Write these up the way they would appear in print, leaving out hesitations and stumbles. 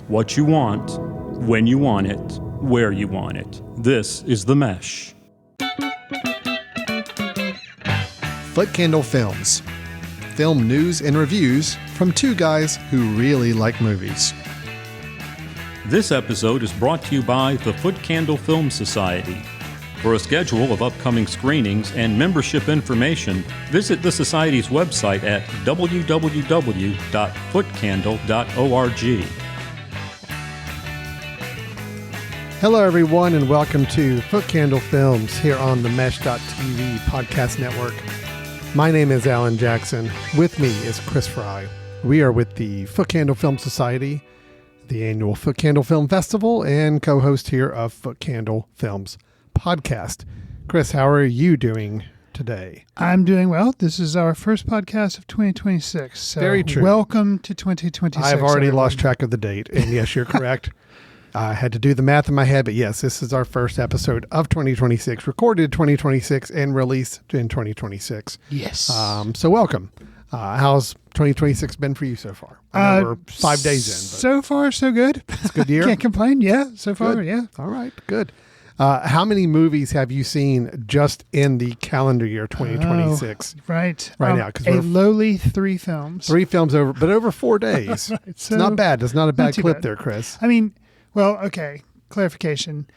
What you want, when you want it, where you want it. This is The Mesh. Foot Candle Films. Film news and reviews from two guys who really like movies. This episode is brought to you by the Foot Candle Film Society. For a schedule of upcoming screenings and membership information, visit the Society's website at www.footcandle.org. Hello, everyone, and welcome to Foot Candle Films here on the Mesh.tv podcast network. My name is Alan Jackson. With me is Chris Fry. We are with the Foot Candle Film Society, the annual Foot Candle Film Festival, and co-host here of Foot Candle Films podcast. Chris, how are you doing today? I'm doing well. This is our first podcast of 2026. So very true. Welcome to 2026. I've already lost track of the date, and yes, you're correct. I had to do the math in my head, but yes, this is our first episode of 2026, recorded 2026 and released in 2026. Yes. So welcome. How's 2026 been for you so far? I know we're 5 days in. So far, so good. It's a good year. Can't complain. Yeah, so far, Good. yeah. All right, good. How many movies have you seen just in the calendar year 2026? Right now, because a lowly 3 films. 3 films over 4 days. Right, it's not bad. It's not a bad clip bad. there, Chris. I mean, well, okay, clarification.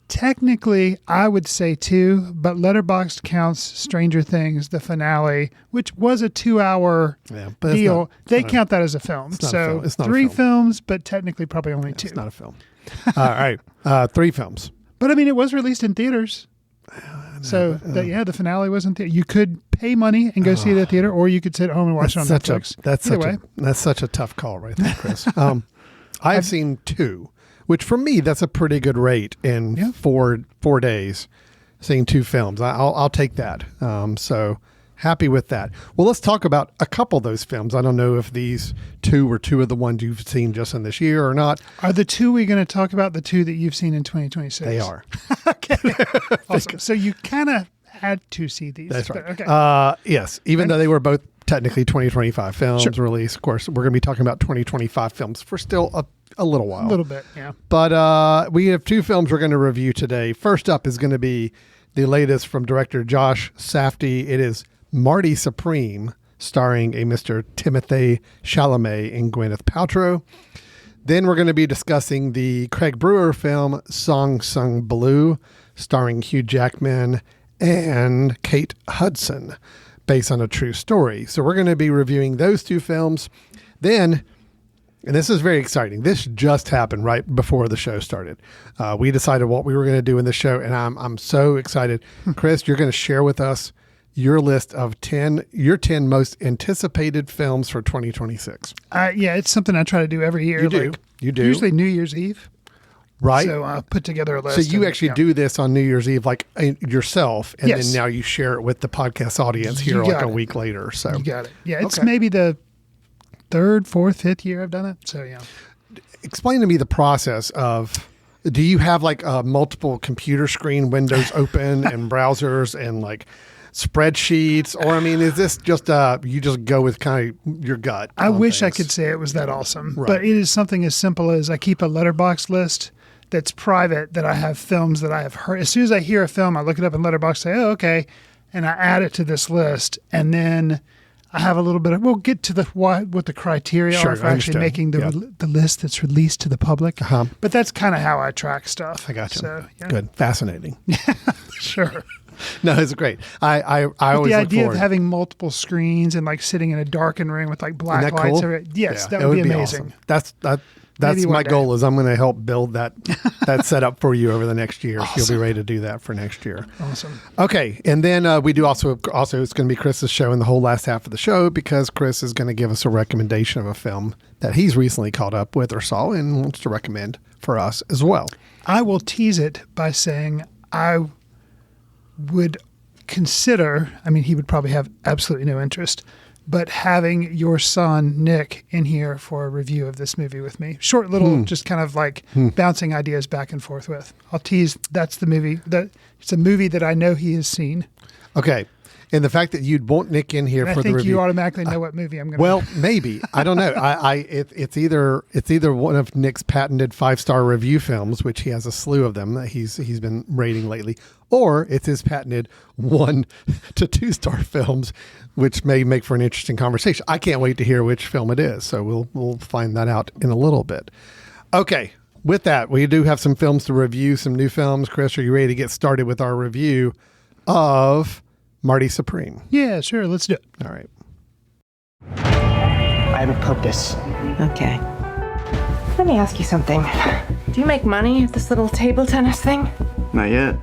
Technically, I would say 2, but Letterboxd counts Stranger Things, the finale, which was a 2-hour deal. They count that as a film. So it's not 3 films, but technically probably only 2. It's not a film. All right, 3 films. But I mean, it was released in theaters. The finale was in theater. You could pay money and go see it at the theater, or you could sit at home and watch it on Netflix. That's such a tough call right there, Chris. I've seen 2. Which for me, that's a pretty good rate in 4 days, seeing 2 films. I'll take that. So happy with that. Well, let's talk about a couple of those films. I don't know if these 2 were 2 of the ones you've seen just in this year or not. Are the 2 we're going to talk about the 2 that you've seen in 2026? They are. Okay. Awesome. So you kind of had to see these. That's right. Okay. Yes, even though they were both technically 2025 films released. Of course, we're going to be talking about 2025 films for still a little while. A little bit, yeah. But we have 2 films we're going to review today. First up is going to be the latest from director Josh Safdie. It is Marty Supreme, starring a Mr. Timothée Chalamet and Gwyneth Paltrow. Then we're going to be discussing the Craig Brewer film Song Sung Blue, starring Hugh Jackman and Kate Hudson, based on a true story. So we're going to be reviewing those 2 films. Then, and this is very exciting, this just happened right before the show started. We decided what we were going to do in the show, and I'm so excited. Chris, you're going to share with us your list of your 10 most anticipated films for 2026. Yeah, it's something I try to do every year. You do. Usually New Year's Eve. Right. So I put together a list. So you actually do this on New Year's Eve, like yourself, and Yes. then now you share it with the podcast audience here like a week later. So you got it. Yeah, it's maybe the 3rd, 4th, 5th year I've done it. So yeah. Explain to me the process of, do you have like multiple computer screen windows open and browsers and like spreadsheets, or I mean, is this just you just go with kind of your gut? I wish I could say it was that awesome, but it is something as simple as I keep a Letterboxd list that's private that I have films that I have heard. As soon as I hear a film, I look it up in Letterboxd, say, oh, okay, and I add it to this list, and then I have a little bit of, we'll get to what the criteria are for actually making the list that's released to the public. But that's kind of how I track stuff. I got you. So, yeah. Good. Fascinating. Sure. No, it's great. I always the look idea forward. of having multiple screens and like sitting in a darkened room with like black lights. Cool? Yes, that would be amazing. Awesome. That's my goal. Is I'm going to help build that setup for you over the next year. Awesome. So you'll be ready to do that for next year. Awesome. Okay, and then we do also it's going to be Chris's show in the whole last half of the show, because Chris is going to give us a recommendation of a film that he's recently caught up with or saw and wants to recommend for us as well. I will tease it by saying I would consider, I mean, he would probably have absolutely no interest, but having your son, Nick, in here for a review of this movie with me. Short little, just kind of like bouncing ideas back and forth with. I'll tease, that's the movie. It's a movie that I know he has seen. Okay. And the fact that you'd want Nick in here And for I the think review. you automatically know what movie I'm going to. Well, maybe. I don't know. It's either one of Nick's patented 5-star review films, which he has a slew of them that he's been rating lately, or it's his patented 1 to 2-star films, which may make for an interesting conversation. I can't wait to hear which film it is, so we'll find that out in a little bit. Okay. With that, we do have some films to review, some new films. Chris, are you ready to get started with our review of Marty Supreme? Yeah, sure. Let's do it. All right. I have a purpose. Okay. Let me ask you something. Do you make money at this little table tennis thing? Not yet.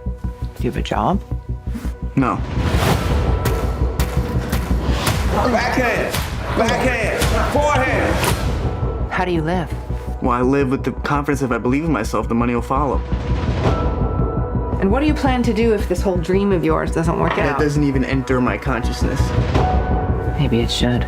Do you have a job? No. Backhand! Backhand! Forehand! How do you live? Well, I live with the confidence if I believe in myself, the money will follow. And what do you plan to do if this whole dream of yours doesn't work That out? doesn't even enter my consciousness. Maybe it should.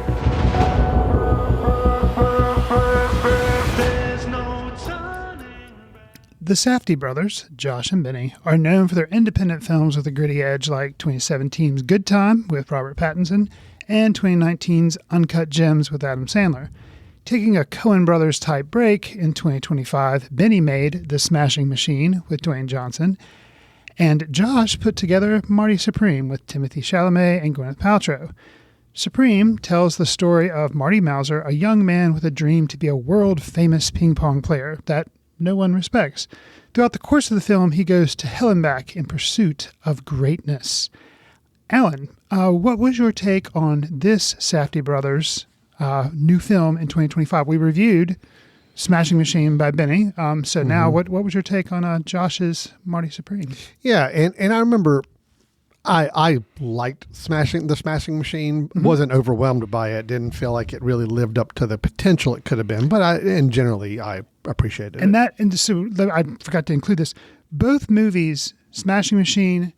The Safdie brothers, Josh and Benny, are known for their independent films with a gritty edge like 2017's Good Time with Robert Pattinson and 2019's Uncut Gems with Adam Sandler. Taking a Coen Brothers type break in 2025, Benny made The Smashing Machine with Dwayne Johnson, and Josh put together Marty Supreme with Timothée Chalamet and Gwyneth Paltrow. Supreme tells the story of Marty Mauser, a young man with a dream to be a world-famous ping-pong player that no one respects. Throughout the course of the film, he goes to hell and back in pursuit of greatness. Alan, what was your take on this Safdie brothers' new film in 2025? We reviewed Smashing Machine by Benny. So now what was your take on Josh's Marty Supreme? Yeah, and I remember I liked the Smashing Machine, wasn't overwhelmed by it, didn't feel like it really lived up to the potential it could have been, but generally I appreciated it. And so I forgot to include this. Both movies, Smashing Machine,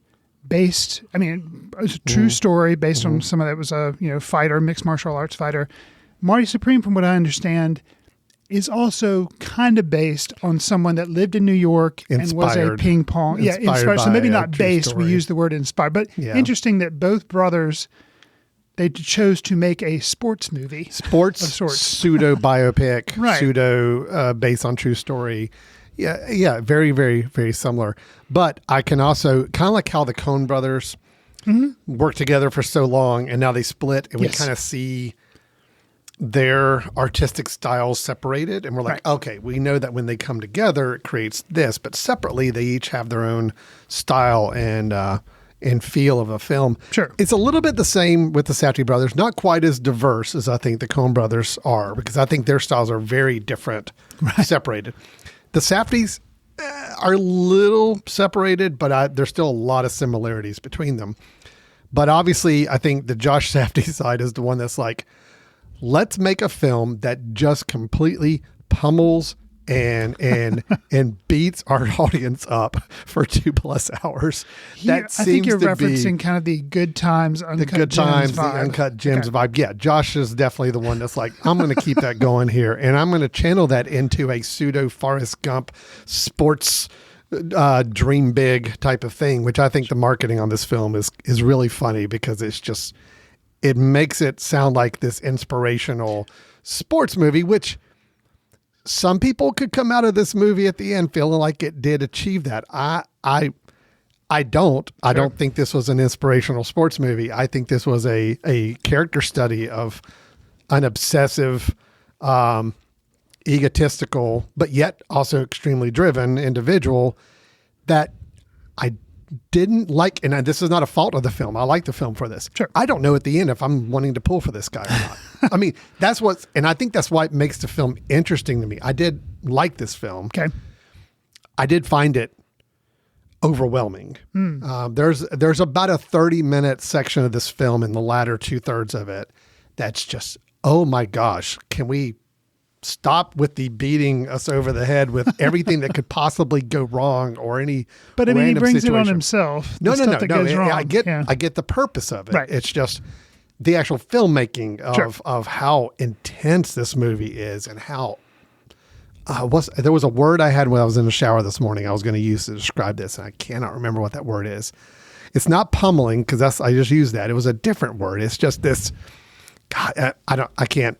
based, I mean, it was a true story based on some of that was a fighter, mixed martial arts fighter. Marty Supreme, from what I understand, is also kind of based on someone that lived in New York and was a ping pong. Inspired. So maybe not based. We use the word inspired, but interesting that both brothers, they chose to make a sports movie. Sports of sorts. Pseudo biopic, Right. pseudo based on true story. Yeah, very, very, very similar. But I can also kind of like how the Coen brothers worked together for so long, and now they split, and we kind of see their artistic styles separated, and we're like, okay, we know that when they come together, it creates this, but separately, they each have their own style and feel of a film. Sure. It's a little bit the same with the Safdie brothers, not quite as diverse as I think the Coen brothers are, because I think their styles are very different, separated. The Safdies are a little separated, but there's still a lot of similarities between them. But obviously, I think the Josh Safdie side is the one that's like, let's make a film that just completely pummels and beats our audience up for 2+ hours. I think you're referencing kind of the Good Times, Uncut Gems vibe. The Uncut Gems vibe. Yeah, Josh is definitely the one that's like, I'm going to keep that going here, and I'm going to channel that into a pseudo Forrest Gump sports dream big type of thing, which I think the marketing on this film is really funny because it makes it sound like this inspirational sports movie, which some people could come out of this movie at the end feeling like it did achieve that. I don't. Sure. I don't think this was an inspirational sports movie. I think this was a character study of an obsessive, egotistical, but yet also extremely driven individual that I didn't like. And this is not a fault of the film. I like the film for this. Sure. I don't know at the end if I'm wanting to pull for this guy or not. I mean, and I think that's why it makes the film interesting to me. I did like this film. Okay. I did find it overwhelming. There's about a 30-minute section of this film in the latter 2/3 of it that's just, oh my gosh, can we stop with the beating us over the head with everything that could possibly go wrong or any But I mean, he brings situation. it on himself. No. Goes wrong. I get the purpose of it. Right. It's just the actual filmmaking of how intense this movie is and how there was a word I had when I was in the shower this morning I was going to use to describe this, and I cannot remember what that word is. It's not pummeling because I just used that. It was a different word. It's just this. God, I can't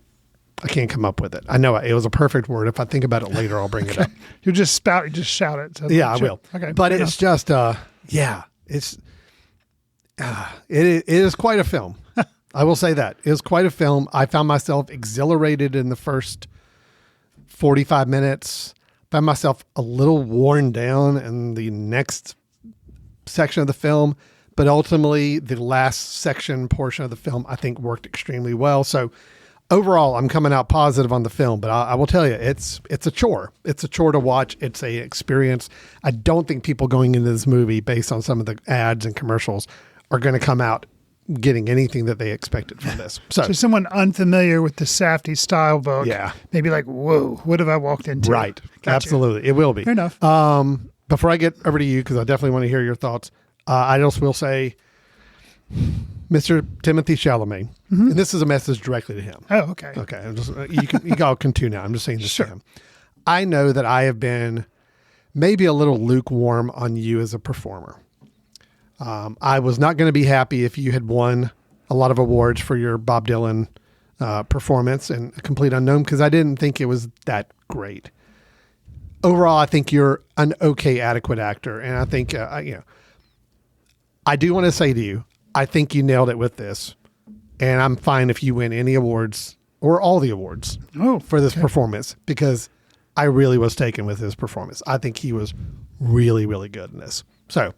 come up with it. I know it was a perfect word. If I think about it later, I'll bring it up. You just shout it. So Yeah, I will. Okay, but it's just, it is quite a film. I will say that it is quite a film. I found myself exhilarated in the first 45 minutes. Found myself a little worn down in the next section of the film, but ultimately the last portion of the film, I think, worked extremely well. So overall, I'm coming out positive on the film, but I will tell you, it's a chore. It's a chore to watch. It's a experience. I don't think people going into this movie, based on some of the ads and commercials, are going to come out getting anything that they expected from this. So someone unfamiliar with the Safdie style book, maybe like, whoa, what have I walked into? Right. Gotcha. Absolutely. It will be. Fair enough. Before I get over to you, because I definitely want to hear your thoughts, I just will say, Mr. Timothy Chalamet, and this is a message directly to him. Oh, okay. Okay. I'm just, you all can tune out. I'm just saying this to him. I know that I have been maybe a little lukewarm on you as a performer. I was not going to be happy if you had won a lot of awards for your Bob Dylan performance in A Complete Unknown, because I didn't think it was that great. Overall, I think you're an okay, adequate actor. And I think, I do want to say to you, I think you nailed it with this. And I'm fine if you win any awards or all the awards for this performance, because I really was taken with his performance. I think he was really, really good in this. So,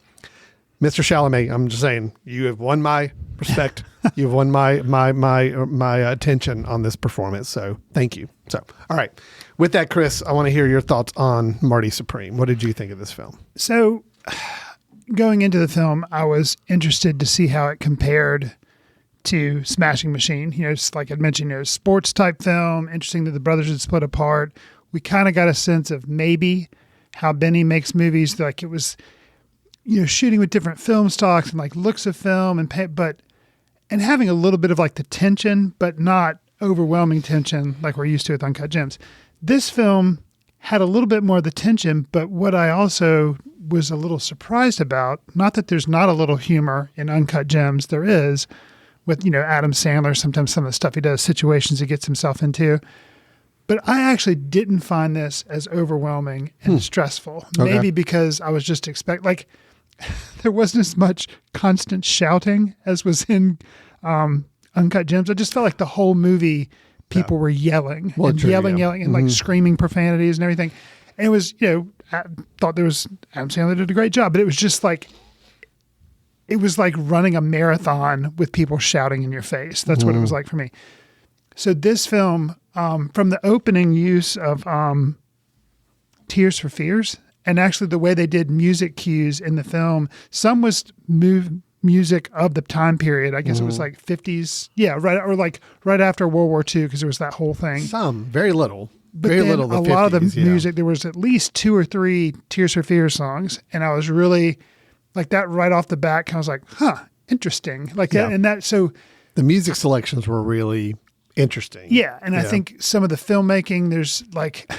Mr. Chalamet, I'm just saying, you have won my respect. You've won my attention on this performance. So thank you. So, all right. With that, Chris, I want to hear your thoughts on Marty Supreme. What did you think of this film? So going into the film, I was interested to see how it compared to Smashing Machine. Just like I'd mentioned, sports type film. Interesting that the brothers had split apart. We kind of got a sense of maybe how Benny makes movies. Like it was, shooting with different film stocks and like looks of film and having a little bit of like the tension, but not overwhelming tension like we're used to with Uncut Gems. This film had a little bit more of the tension, but what I also was a little surprised about, not that there's not a little humor in Uncut Gems, there is with, Adam Sandler, sometimes some of the stuff he does, situations he gets himself into. But I actually didn't find this as overwhelming and stressful. Okay. Maybe because I was just there wasn't as much constant shouting as was in Uncut Gems. I just felt like the whole movie, people were yelling and yelling and like screaming profanities and everything. And it was, I thought Adam Sandler did a great job, but it was just like, it was like running a marathon with people shouting in your face. That's what it was like for me. So this film, from the opening use of Tears for Fears, and actually the way they did music cues in the film, some was music of the time period. I guess it was like 50s. Yeah, right after World War II, because there was that whole thing. Some, very little. But very then little. a lot of the music, there was at least 2 or 3 Tears for Fears songs. And I was really, like that right off the bat, kind of was like, interesting. Like that. And that, so. The music selections were really interesting. Yeah. And I think some of the filmmaking, there's like...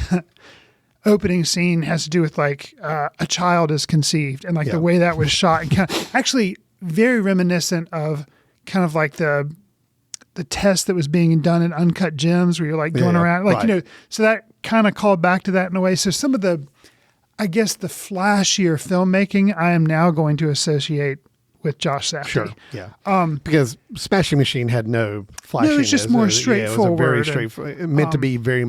opening scene has to do with like a child is conceived and like the way that was shot, and kind of actually very reminiscent of kind of like the test that was being done in Uncut Gems, where you're like going around like so that kind of called back to that in a way. So some of the, I guess, the flashier filmmaking I am now going to associate with Josh Safdie. Sure. Yeah. Because Smashing Machine had no flashiness. No, it was just more straightforward. It was a very straightforward. Meant to be very.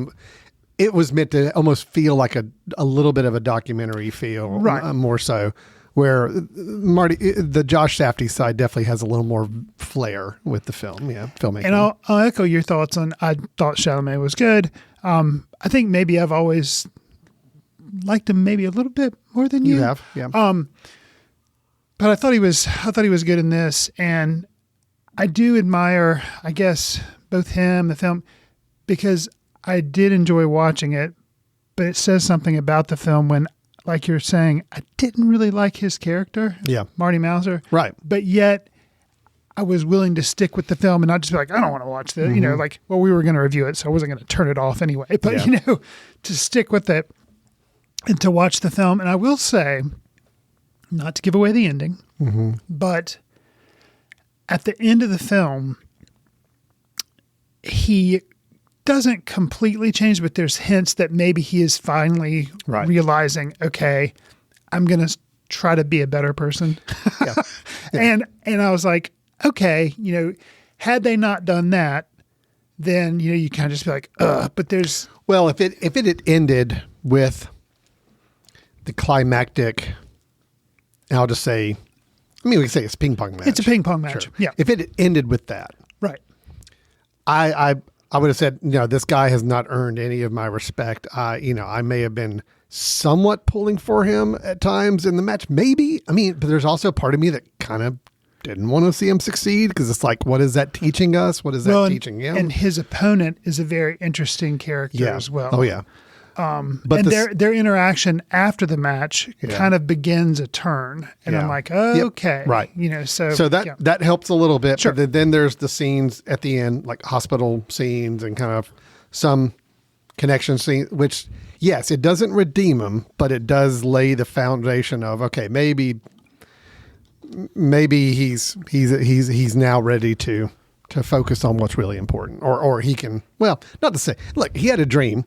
It was meant to almost feel like a little bit of a documentary feel, right? More so, where the Josh Safdie side definitely has a little more flair with the film, filmmaking. And I'll echo your thoughts on. I thought Chalamet was good. I think maybe I've always liked him maybe a little bit more than you. You have, yeah. But I thought he was good in this, and I do admire, I guess, both him, the film, because I did enjoy watching it, but it says something about the film when, like you're saying, I didn't really like his character, Marty Mauser. Right. But yet I was willing to stick with the film and not just be like, I don't want to watch this. We were going to review it, so I wasn't going to turn it off anyway. But, to stick with it and to watch the film. And I will say, not to give away the ending, but at the end of the film, he doesn't completely change, but there's hints that maybe he is finally realizing, okay, I'm going to try to be a better person. And I was like, okay, had they not done that, then, you kind of just be like, but there's... Well, if it had ended with the climactic, I'll just say, we can say it's a ping pong match. It's a ping pong match. Sure. Yeah. If it had ended with that, right. I would have said, this guy has not earned any of my respect. I may have been somewhat pulling for him at times in the match. Maybe. But there's also a part of me that kind of didn't want to see him succeed because it's like, what is that teaching us? What is that teaching him? And his opponent is a very interesting character as well. Oh, yeah. But their interaction after the match kind of begins a turn, and I'm like, okay, right. So that helps a little bit. Sure. But then there's the scenes at the end, like hospital scenes and kind of some connection scene, which yes, it doesn't redeem him, but it does lay the foundation of, okay, maybe he's now ready to focus on what's really important, or he can. Well, not to say, look, he had a dream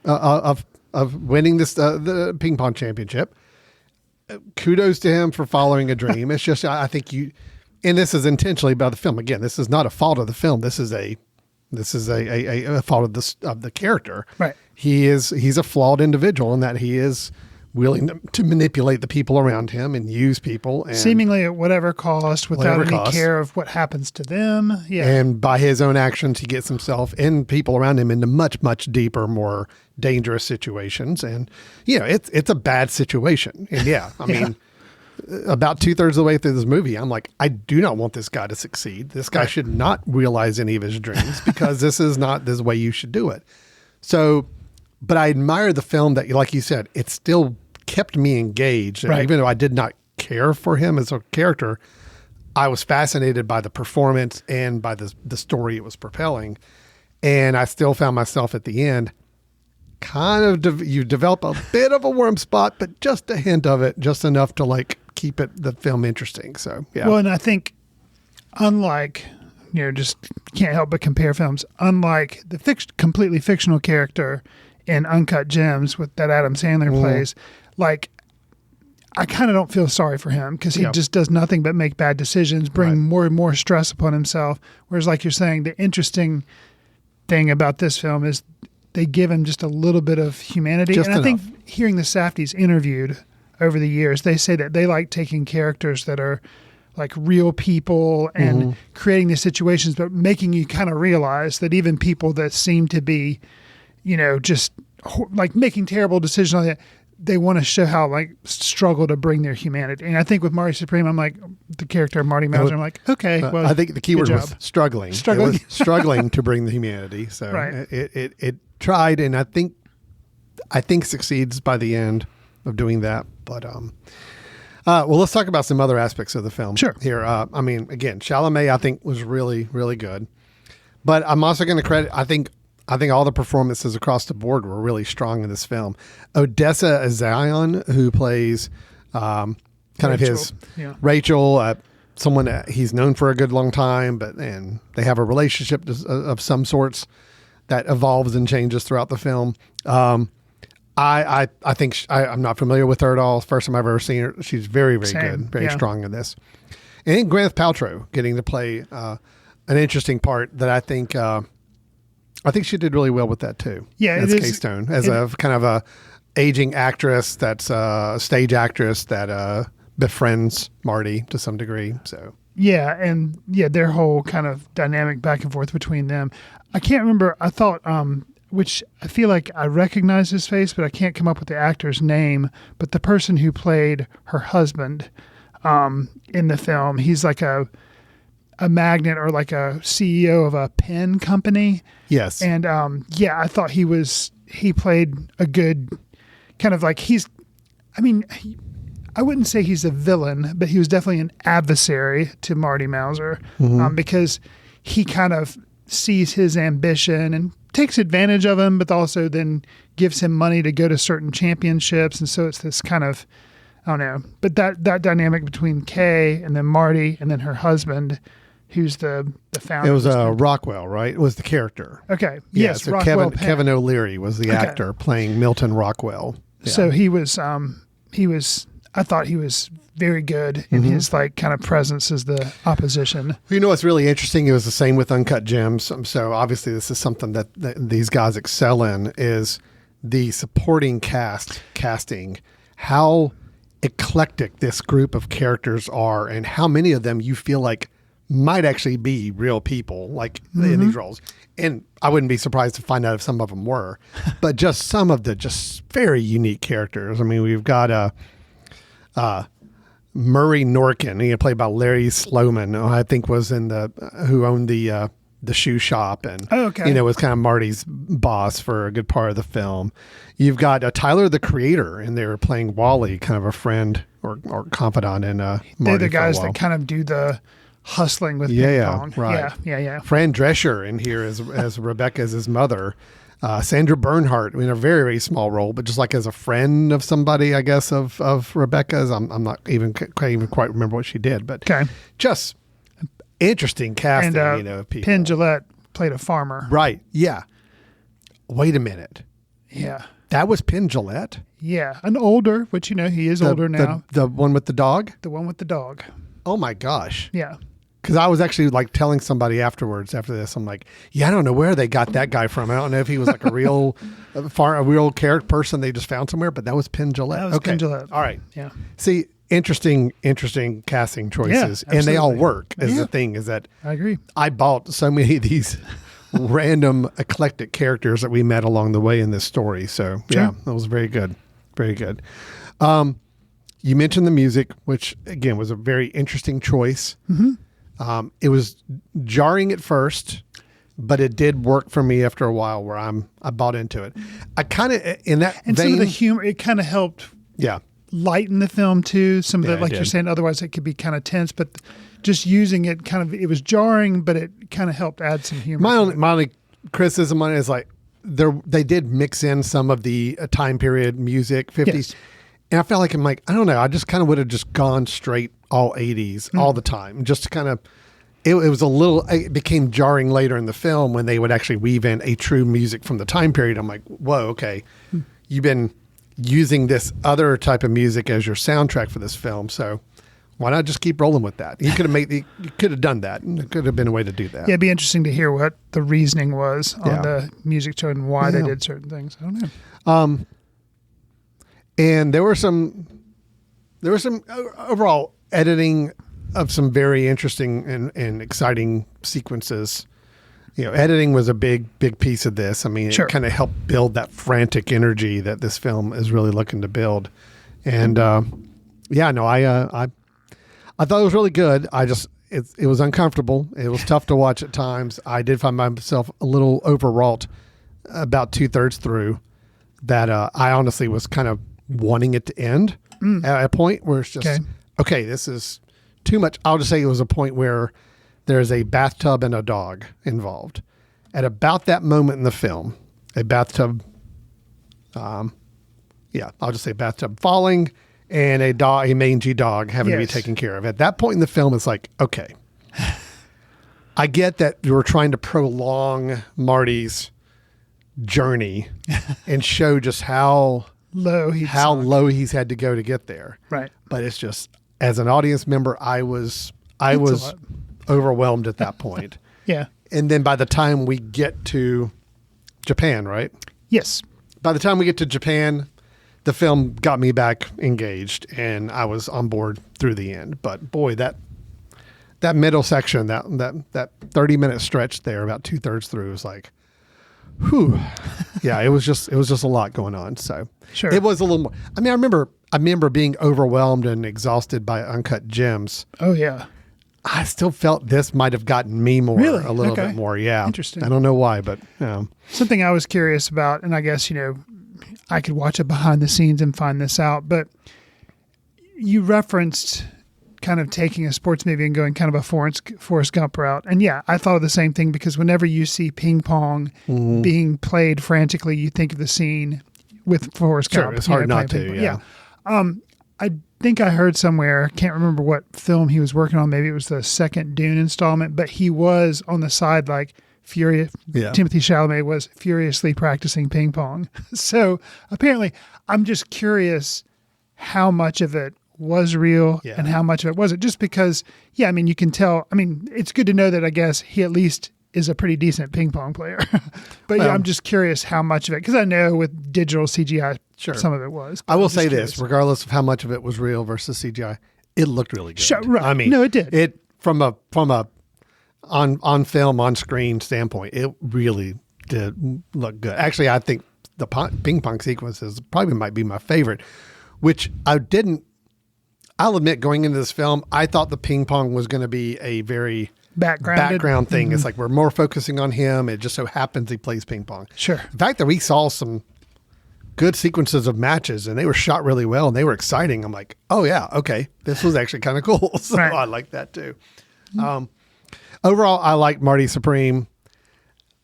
of winning this the ping pong championship. Kudos to him for following a dream. It's just, I think and this is intentionally about the film. Again, this is not a fault of the film. This is a fault of the character. Right. He's a flawed individual in that he is willing to manipulate the people around him and use people. And seemingly at whatever cost, without any care of what happens to them. Yeah. And by his own actions, he gets himself and people around him into much, much deeper, more dangerous situations. And, it's a bad situation. And about 2/3 of the way through this movie, I'm like, I do not want this guy to succeed. This guy should not realize any of his dreams because this is not this way you should do it. So, but I admire the film that, like you said, it still kept me engaged. And even though I did not care for him as a character, I was fascinated by the performance and by the story it was propelling. And I still found myself at the end, kind of, you develop a bit of a warm spot, but just a hint of it, just enough to keep the film interesting. So, yeah. Well, and I think unlike, just can't help but compare films, unlike the completely fictional character in Uncut Gems that Adam Sandler plays, I kind of don't feel sorry for him because he just does nothing but make bad decisions, bring more and more stress upon himself. Whereas, like you're saying, the interesting thing about this film is they give him just a little bit of humanity. Just and I enough. think hearing the Safdies interviewed over the years, they say that they like taking characters that are like real people and creating these situations, but making you kind of realize that even people that seem to be, just making terrible decisions on that, they want to show how struggle to bring their humanity. And I think with Marty Supreme, I'm like, the character of Marty Mauser, I'm like, okay, well, I think the key word good was job. struggling. Struggling. It was struggling to bring the humanity. So it tried, and I think succeeds by the end of doing that. But well, let's talk about some other aspects of the film. Sure. Here, again, Chalamet I think was really, really good, but I'm also going to credit. I think all the performances across the board were really strong in this film. Odessa Azion, who plays kind of his Rachel, someone that he's known for a good long time, and they have a relationship of some sorts that evolves and changes throughout the film. I think I'm not familiar with her at all. First time I've ever seen her. She's very, very good, very strong in this. And then Gwyneth Paltrow getting to play an interesting part that I think she did really well with that too. Yeah, as Kay Stone, as a kind of a aging actress that's a stage actress that befriends Marty to some degree. So their whole kind of dynamic back and forth between them. I can't remember. I thought, which I feel like I recognize his face, but I can't come up with the actor's name. But the person who played her husband in the film, he's like a magnate or like a CEO of a pen company. Yes. And I thought he played a good kind of like I wouldn't say he's a villain, but he was definitely an adversary to Marty Mauser because he kind of sees his ambition and takes advantage of him, but also then gives him money to go to certain championships. And so it's this kind of I don't know. But that dynamic between Kay and then Marty and then her husband, who's the founder. It was Rockwell, right? It was the character. Okay. Yeah, Yes, so Rockwell Penn. Kevin O'Leary was the actor playing Milton Rockwell. Yeah. So he was I thought he was very good in his like kind of presence as the opposition. You know what's really interesting? It was the same with Uncut Gems. So obviously this is something that these guys excel in, is the supporting casting. How eclectic this group of characters are, and how many of them you feel like might actually be real people, like in these roles. And I wouldn't be surprised to find out if some of them were, but just some of the just very unique characters. I mean, we've got Murray Norkin, he played by Larry Sloman, who I think was who owned the shoe shop, and was kind of Marty's boss for a good part of the film. You've got Tyler the Creator, and they were playing Wally, kind of a friend or confidant in Marty. They're the guys that kind of do the hustling with ping pong. Right. Yeah. Fran Drescher in here as Rebecca as his mother. Sandra Bernhardt in a very, very small role, but just like as a friend of somebody, I guess, of Rebecca's. I'm not even quite remember what she did, but just interesting casting, of people. Penn Jillette played a farmer. Right. Yeah. Wait a minute. Yeah. That was Penn Jillette? Yeah. An older, which, he is older now. The one with the dog? The one with the dog. Oh my gosh. Yeah. Because I was actually like telling somebody after this, I'm like, I don't know where they got that guy from. I don't know if he was like a real character person they just found somewhere, but that was Penn Jillette. That was Penn Jillette. All right. Yeah. See, interesting casting choices, and they all work. Is the thing is that I agree. I bought so many of these random eclectic characters that we met along the way in this story. So that was very good, very good. You mentioned the music, which again was a very interesting choice. It was jarring at first, but it did work for me after a while where I bought into it. I kind of, in that and vein, some of the humor, it kind of helped lighten the film too. Some of the, like you're saying, otherwise it could be kind of tense, but just using it it was jarring, but it kind of helped add some humor. My only criticism on it is like, they did mix in some of the time period music, 50s. Yes. And I felt like I don't know, I just kind of would have just gone straight all 80s all the time. Just to kind of, it became jarring later in the film when they would actually weave in a true music from the time period. I'm like, whoa, okay. You've been using this other type of music as your soundtrack for this film. So why not just keep rolling with that? You could have done that. And it could have been a way to do that. Yeah, it'd be interesting to hear what the reasoning was on the music choice and why they did certain things. I don't know. And there were some overall editing of some very interesting and exciting sequences. Editing was a big piece of this. I mean, it kind of helped build that frantic energy that this film is really looking to build. And I thought it was really good. It was uncomfortable. It was tough to watch at times. I did find myself a little overwrought about 2/3 through that. I honestly was kind of wanting it to end at a point where it's just, okay, this is too much. I'll just say it was a point where there's a bathtub and a dog involved. At about that moment in the film, a bathtub, I'll just say bathtub falling and a mangy dog having to be taken care of. At that point in the film, it's like, okay, I get that you were trying to prolong Marty's journey and show just how low he's had to go to get there. Right. But it's just, as an audience member, I was overwhelmed at that point. Yeah. And then by the time we get to Japan, right? Yes. By the time we get to Japan, the film got me back engaged and I was on board through the end. But boy, that middle section, that 30-minute stretch there, about 2/3 through, was like, whew. Yeah, it was just a lot going on. So it was a little more. I mean, I remember being overwhelmed and exhausted by Uncut Gems. Oh yeah. I still felt this might have gotten me more, a little bit more. Yeah. Interesting. I don't know why, but something I was curious about, and I guess, I could watch it behind the scenes and find this out, but you referenced kind of taking a sports movie and going kind of a Forrest Gump route. And yeah, I thought of the same thing because whenever you see ping pong being played frantically, you think of the scene with Forrest Gump. It's hard not to. Yeah. I think I heard somewhere, can't remember what film he was working on. Maybe it was the second Dune installment, but he was on the side like furious. Yeah. Timothy Chalamet was furiously practicing ping pong. So apparently, I'm just curious how much of it was real and how much of it wasn't. Just because, I mean, you can tell. I mean, it's good to know that I guess he at least is a pretty decent ping pong player. But I'm just curious how much of it, because I know with digital CGI, some of it was. I will say this, regardless of how much of it was real versus CGI, it looked really good. Right. I mean, no, it did. It from a on film, on screen standpoint, it really did look good. Actually, I think the ping pong sequences probably might be my favorite, which I'll admit, going into this film, I thought the ping pong was going to be a very background thing. It's like we're more focusing on him. It just so happens he plays ping pong. Sure. The fact that we saw some good sequences of matches and they were shot really well and they were exciting. I'm like, oh yeah, okay, this was actually kind of cool. So I like that too. Overall, I like Marty Supreme.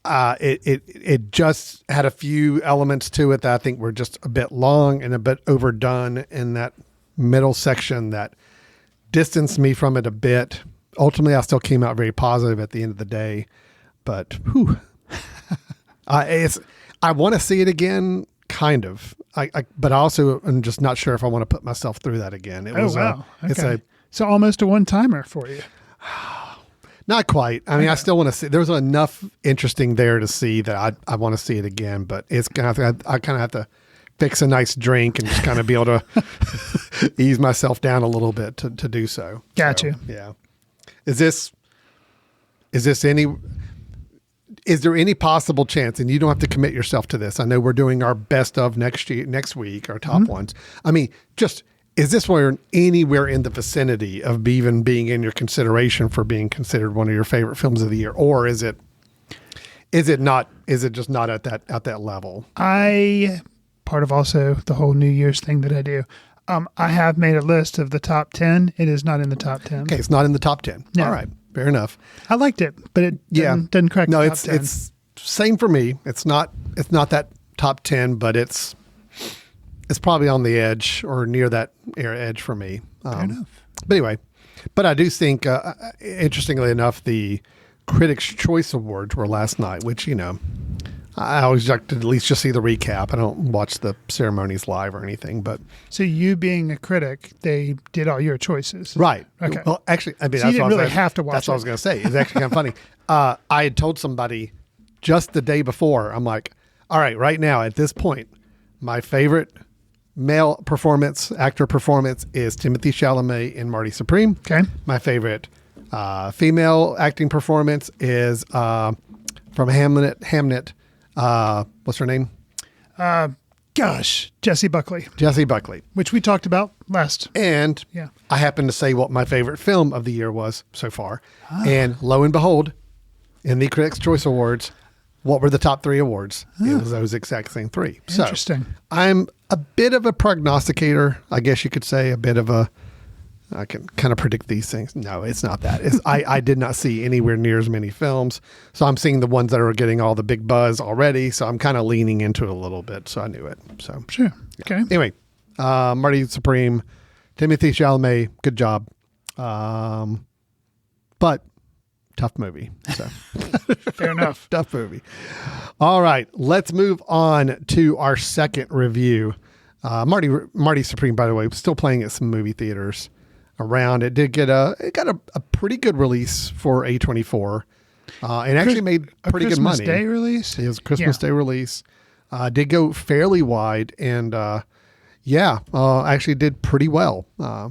It just had a few elements to it that I think were just a bit long and a bit overdone in that middle section that distanced me from it a bit. Ultimately, I still came out very positive at the end of the day, but I want to see it again, kind of. But I also am just not sure if I want to put myself through that again. Okay. So almost a one-timer for you. Not quite. I mean, I still want to see. There's enough interesting there to see that I want to see it again. But it's I kind of have to fix a nice drink and just kind of be able to ease myself down a little bit to do so. Gotcha. So, yeah. Is there any possible chance, and you don't have to commit yourself to this, I know we're doing our best of next week, our top ones. I mean, is this anywhere in the vicinity of even being in your consideration for being considered one of your favorite films of the year? Or is it just not at that level? Part of also the whole New Year's thing that I do. I have made a list of the top 10. It is not in the top 10. Okay, it's not in the top 10. No. All right, fair enough. I liked it, but it didn't crack the top 10. No, it's same for me. It's not that top 10, but it's probably on the edge or near that edge for me. Fair enough. But anyway, I do think, interestingly enough, the Critics' Choice Awards were last night, which, I always like to at least just see the recap. I don't watch the ceremonies live or anything, but. So you being a critic, they did all your choices. Right. Okay. Well, actually, I mean, so you didn't really have to watch That's what I was going to say. It's actually kind of funny. I had told somebody just the day before, I'm like, all right now at this point, my favorite male actor performance is Timothy Chalamet in Marty Supreme. Okay. My favorite female acting performance is from Hamnet. What's her name? Jessie Buckley. Jessie Buckley. Which we talked about last. And I happened to say what my favorite film of the year was so far. And lo and behold, in the Critics' Choice Awards, what were the top 3 awards? It was those exact same 3. Interesting. So I'm a bit of a prognosticator, I guess you could say, I can kind of predict these things. No, it's not that. I did not see anywhere near as many films. So I'm seeing the ones that are getting all the big buzz already. So I'm kind of leaning into it a little bit. So I knew it. So sure. Okay. Anyway, Marty Supreme, Timothy Chalamet, good job. But tough movie. So fair enough. Tough movie. All right, let's move on to our second review. Marty Supreme, by the way, still playing at some movie theaters around. It got a pretty good release for A24. And actually made pretty good money. Christmas Day release? It was a Christmas Day release. Did go fairly wide and actually did pretty well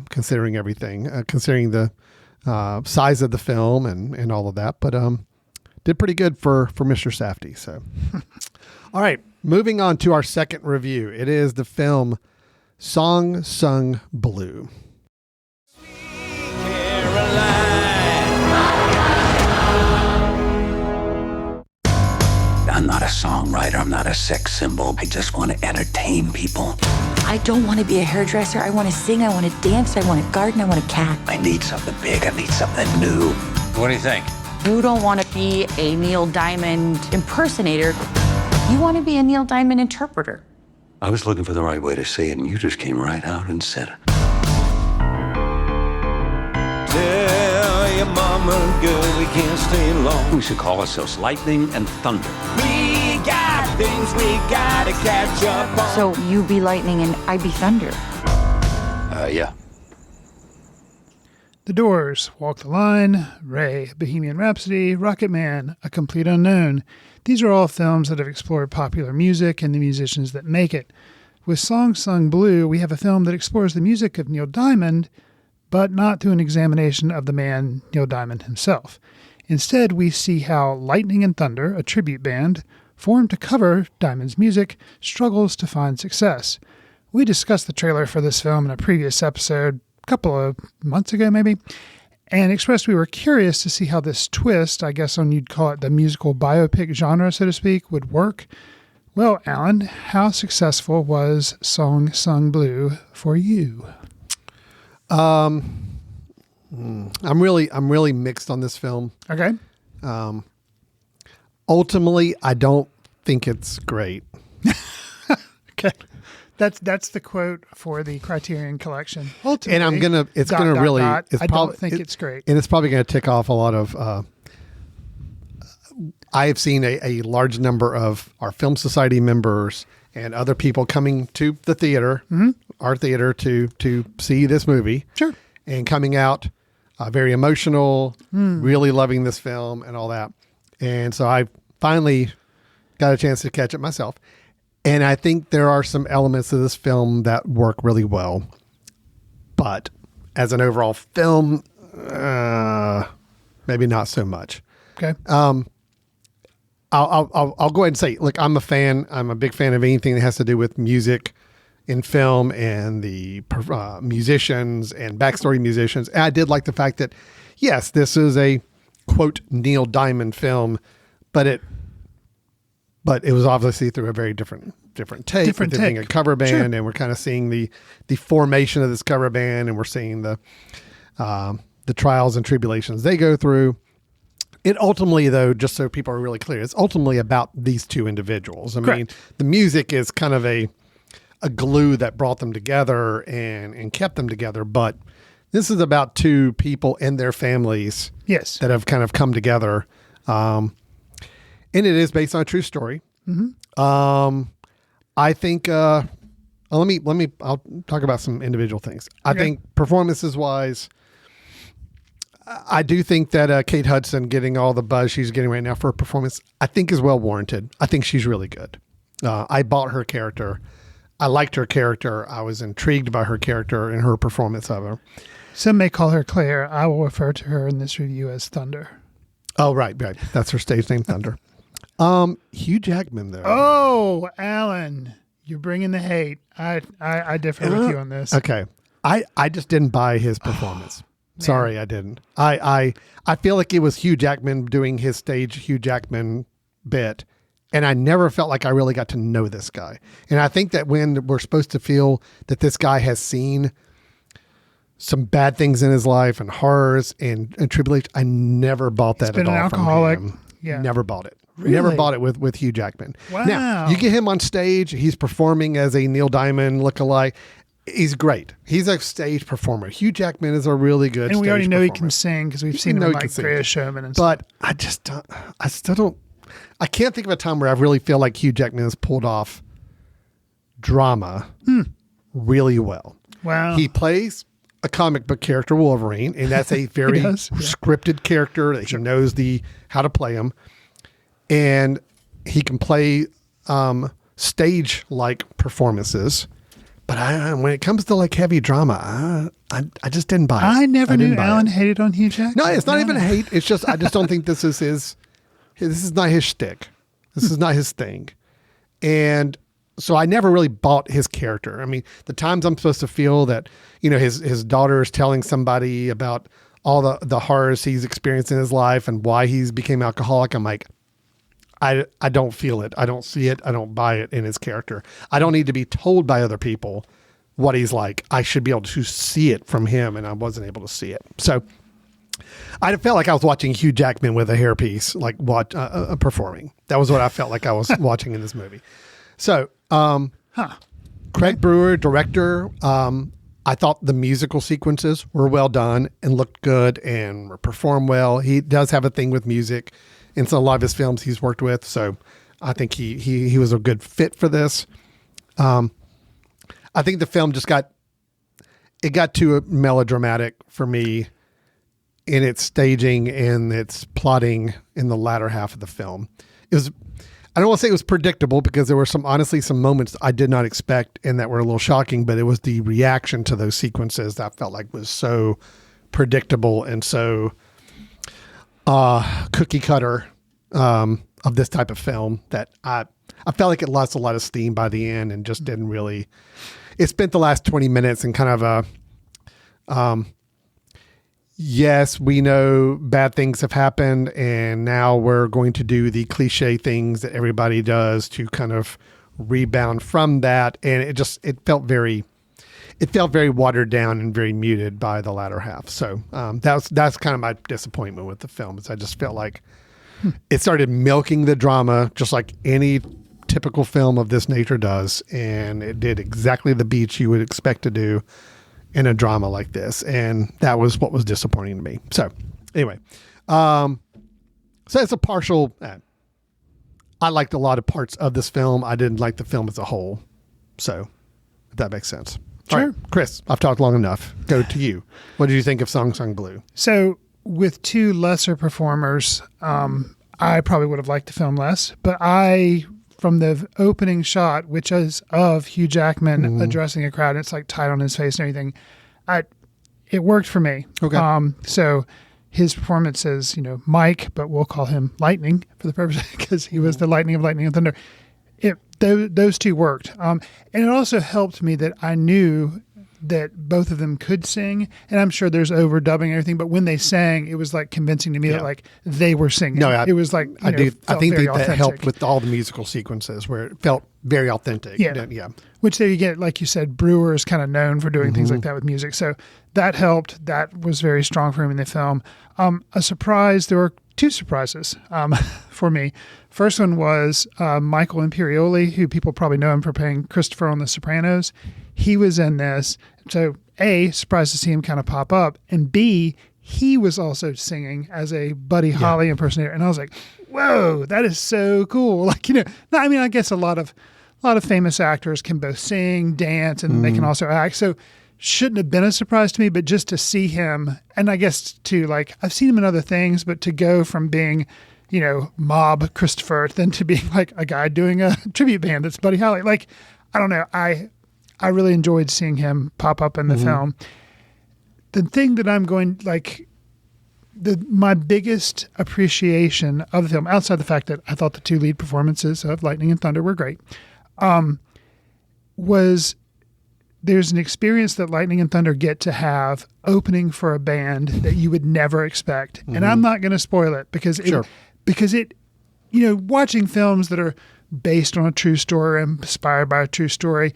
considering everything, considering the size of the film and all of that. But did pretty good for Mr. Safdie. So, all right, moving on to our second review. It is the film Song Sung Blue. I'm not a songwriter. I'm not a sex symbol. I just want to entertain people. I don't want to be a hairdresser. I want to sing. I want to dance. I want to garden. I want a cat. I need something big. I need something new. What do you think? You don't want to be a Neil Diamond impersonator. You want to be a Neil Diamond interpreter. I was looking for the right way to say it, and you just came right out and said it. Tell your mama, girl, we can't stay long. We should call ourselves Lightning and Thunder. We got things we gotta catch up on. So you be lightning and I be thunder. Yeah. The Doors, Walk the Line, Ray, Bohemian Rhapsody, Rocket Man, A Complete Unknown. These are all films that have explored popular music and the musicians that make it. With Song Sung Blue, we have a film that explores the music of Neil Diamond, but not through an examination of the man Neil Diamond himself. Instead, we see how Lightning and Thunder, a tribute band, formed to cover Diamond's music, struggles to find success. We discussed the trailer for this film in a previous episode, a couple of months ago maybe, and expressed we were curious to see how this twist, I guess you'd call it the musical biopic genre, so to speak, would work. Well, Alan, how successful was Song Sung Blue for you? I'm really mixed on this film. Okay. Ultimately, I don't think it's great. Okay. That's the quote for the Criterion Collection. Ultimately, And I'm gonna, it's gonna really, it's I probably, don't think it's great. and it's probably gonna tick off a lot of. I have seen a large number of our Film Society members and other people coming to the theater, our theater, to see this movie. Sure. And coming out very emotional, really loving this film and all that. And so I finally got a chance to catch it myself. And I think there are some elements of this film that work really well. But as an overall film, maybe not so much. Okay. I'll go ahead and say, look, I'm a fan. I'm a big fan of anything that has to do with music in film and the musicians and backstory musicians. And I did like the fact that, yes, this is a quote Neil Diamond film, but it was obviously through a very different take. Different with it being take. a cover band, Sure. and we're kind of seeing the formation of this cover band, and we're seeing the trials and tribulations they go through. It ultimately, though, just so people are really clear, it's ultimately about these two individuals. I mean, the music is kind of a glue that brought them together and kept them together. But this is about two people and their families, Yes. that have kind of come together. And it is based on a true story. I think, I'll talk about some individual things. I think performances wise, I do think that Kate Hudson getting all the buzz she's getting right now for her performance, I think is well warranted. I think she's really good. I bought her character. I liked her character. I was intrigued by her character and her performance of her. Some may call her Claire. I will refer to her in this review as Thunder. Oh, right. That's her stage name, Thunder. Hugh Jackman, though. Oh, Alan, you're bringing the hate. I differ with you on this. Okay. I just didn't buy his performance. Sorry, I didn't. I feel like it was Hugh Jackman doing his stage Hugh Jackman bit, and I never felt like I really got to know this guy. And I think that when we're supposed to feel that this guy has seen some bad things in his life and horrors and tribulations, I never bought that He's been at all. an alcoholic. From him. Yeah. Never bought it. Really? Never bought it with Hugh Jackman. Wow. Now, you get him on stage, he's performing as a Neil Diamond lookalike. He's great. He's a stage performer. Hugh Jackman is a really good And we stage already know he performer. can sing because we've You seen him know in he like can sing. Greatest Showman and stuff. But I still don't, I can't think of a time where I really feel like Hugh Jackman has pulled off drama really well. Wow. He plays a comic book character, Wolverine, and that's a very does, yeah. scripted character that he knows how to play him. And he can play stage-like performances. But when it comes to like heavy drama, I just didn't buy it. I never didn't knew buy Alan it. hated on Hugh Jackman. No, it's not even hate. It's just I just don't think this is his. This is not his shtick. This is not his thing. And so I never really bought his character. I mean, the times I'm supposed to feel that, his daughter is telling somebody about all the horrors he's experienced in his life and why he's became alcoholic, I'm like, I don't feel it. I don't see it. I don't buy it in his character. I don't need to be told by other people what he's like. I should be able to see it from him, and I wasn't able to see it. So I felt like I was watching Hugh Jackman with a hairpiece, like performing. That was what I felt like I was watching in this movie. So, Craig Brewer, director. I thought the musical sequences were well done and looked good and were performed well. He does have a thing with music in a lot of his films he's worked with, so I think he was a good fit for this. I think the film just got too melodramatic for me in its staging and its plotting in the latter half of the film. It was, I don't want to say it was predictable, because there were some moments I did not expect and that were a little shocking, but it was the reaction to those sequences that I felt like was so predictable and so cookie cutter of this type of film that I felt like it lost a lot of steam by the end and just didn't really. It spent the last 20 minutes in kind of a, yes, we know bad things have happened, and now we're going to do the cliche things that everybody does to kind of rebound from that. And it felt very watered down and very muted by the latter half. So that's kind of my disappointment with the film, is I just felt like it started milking the drama just like any typical film of this nature does, and it did exactly the beats you would expect to do in a drama like this, and that was what was disappointing to me. So anyway, so it's a partial. I liked a lot of parts of this film. I didn't like the film as a whole. So if that makes sense. Sure. All right, Chris, I've talked long enough. Go to you. What did you think of Song Sung Blue? So with two lesser performers, I probably would have liked the film less, but from the opening shot, which is of Hugh Jackman addressing a crowd, it's like tight on his face and everything, it worked for me. Okay. So his performance is, Mike, but we'll call him Lightning for the purpose, because he was the Lightning and Thunder. Those two worked. And it also helped me that I knew that both of them could sing, and I'm sure there's overdubbing and everything, but when they sang, it was like convincing to me that like they were singing. No, it was like, I think that helped authentic. with all the musical sequences where it felt very authentic. Yeah. Which there you get, like you said, Brewer is kind of known for doing things like that with music. So that helped. That was very strong for him in the film. A surprise, there were two surprises for me. First one was Michael Imperioli, who people probably know him for playing Christopher on The Sopranos. He was in this. So A, surprised to see him kind of pop up. And B, he was also singing as a Buddy Holly impersonator. And I was like, whoa, that is so cool. Like, I guess a lot of famous actors can both sing, dance, and they can also act. So shouldn't have been a surprise to me, but just to see him, and I guess to like, I've seen him in other things, but to go from being, mob Christopher, then to being like a guy doing a tribute band that's Buddy Holly. Like, I don't know. I really enjoyed seeing him pop up in the film. The thing that I'm going, like, my biggest appreciation of the film, outside the fact that I thought the two lead performances of Lightning and Thunder were great, was there's an experience that Lightning and Thunder get to have opening for a band that you would never expect. And I'm not going to spoil it because it, watching films that are based on a true story, inspired by a true story,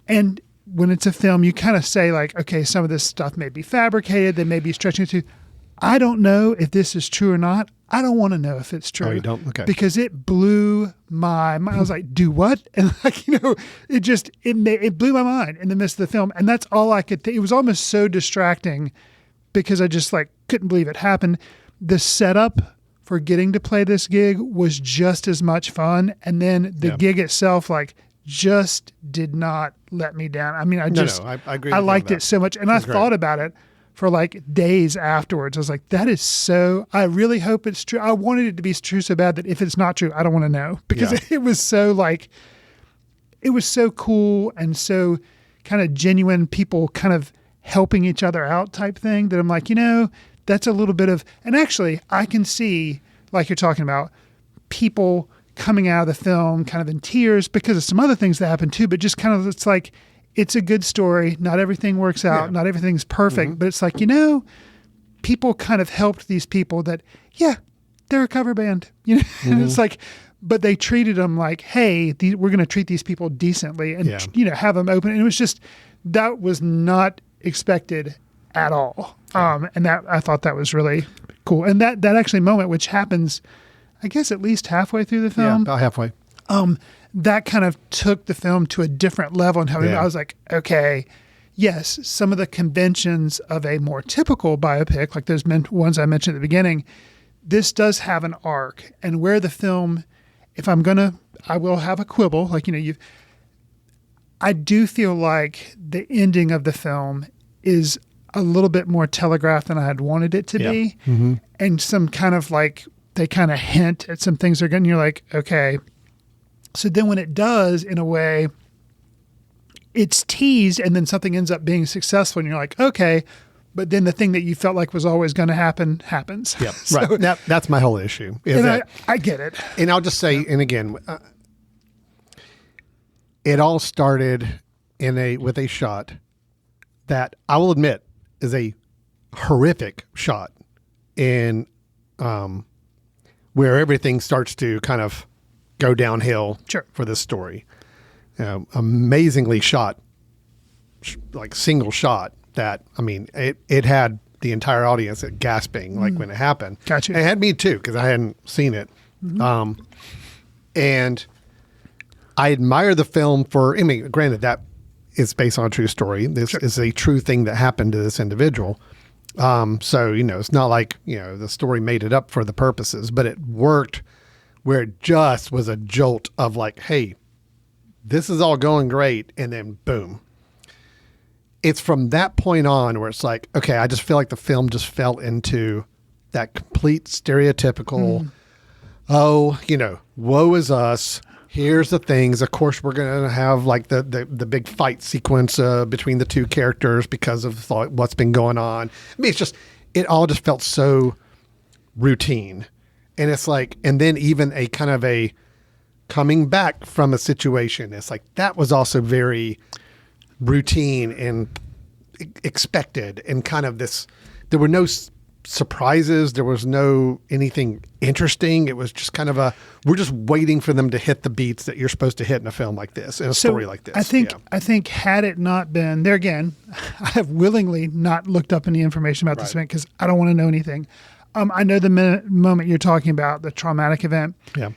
and when it's a film, you kind of say like, okay, some of this stuff may be fabricated, they may be stretching it too. I don't know if this is true or not. I don't want to know if it's true. Oh, you don't? Okay. Because it blew my mind. I was like, do what? And like, it blew my mind in the midst of the film. And that's all I could think. It was almost so distracting because I just like couldn't believe it happened. The setup for getting to play this gig was just as much fun. And then the gig itself, like, just did not let me down. I mean, I agree. I liked it so much. And I thought about it for like days afterwards. I was like, that is so, I really hope it's true. I wanted it to be true so bad that if it's not true, I don't want to know, because it was so like, it was so cool and so kind of genuine, people kind of helping each other out type thing that I'm like, that's a little bit of, and actually I can see, like you're talking about, people coming out of the film kind of in tears because of some other things that happen too, but just kind of, it's like, it's a good story. Not everything works out. Not everything's perfect, but it's like, people kind of helped these people that, they're a cover band, and it's like, but they treated them like, hey, we're going to treat these people decently and, have them open. And it was just, that was not expected at all. And that, I thought that was really cool. And that actually moment, which happens, I guess, at least halfway through the film. Yeah, about halfway. That kind of took the film to a different level. And I was like, okay, yes, some of the conventions of a more typical biopic, like those ones I mentioned at the beginning, this does have an arc. And where the film, I will have a quibble. Like, I do feel like the ending of the film is a little bit more telegraphed than I had wanted it to be. Mm-hmm. And some kind of like, they kind of hint at some things and you're like, okay. So then when it does, in a way, it's teased and then something ends up being successful and you're like, okay, but then the thing that you felt like was always going to happen happens. Yep. So, right. That's my whole issue. I get it. And I'll just say, and again, it all started with a shot that I will admit is a horrific shot in where everything starts to kind of go downhill for this story. Amazingly shot, like single shot that, I mean, it had the entire audience gasping like when it happened. Gotcha. It had me too, because I hadn't seen it. Mm-hmm. And I admire the film for, I mean, granted that is based on a true story. This is a true thing that happened to this individual. So, it's not like, the story made it up for the purposes, but it worked where it just was a jolt of like, hey, this is all going great. And then boom. It's from that point on where it's like, okay, I just feel like the film just fell into that complete stereotypical, woe is us. Here's the things. Of course, we're going to have like the big fight sequence between the two characters because of what's been going on. I mean, it all just felt so routine. And it's like, and then even a kind of a coming back from a situation. It's like, that was also very routine and expected and kind of this, there were no surprises. There was no anything interesting. It was just kind of we're just waiting for them to hit the beats that you're supposed to hit in a film like this, in a story like this. I think had it not been there again, I have willingly not looked up any information about this event because I don't want to know anything. I know the moment you're talking about, the traumatic event. Yeah.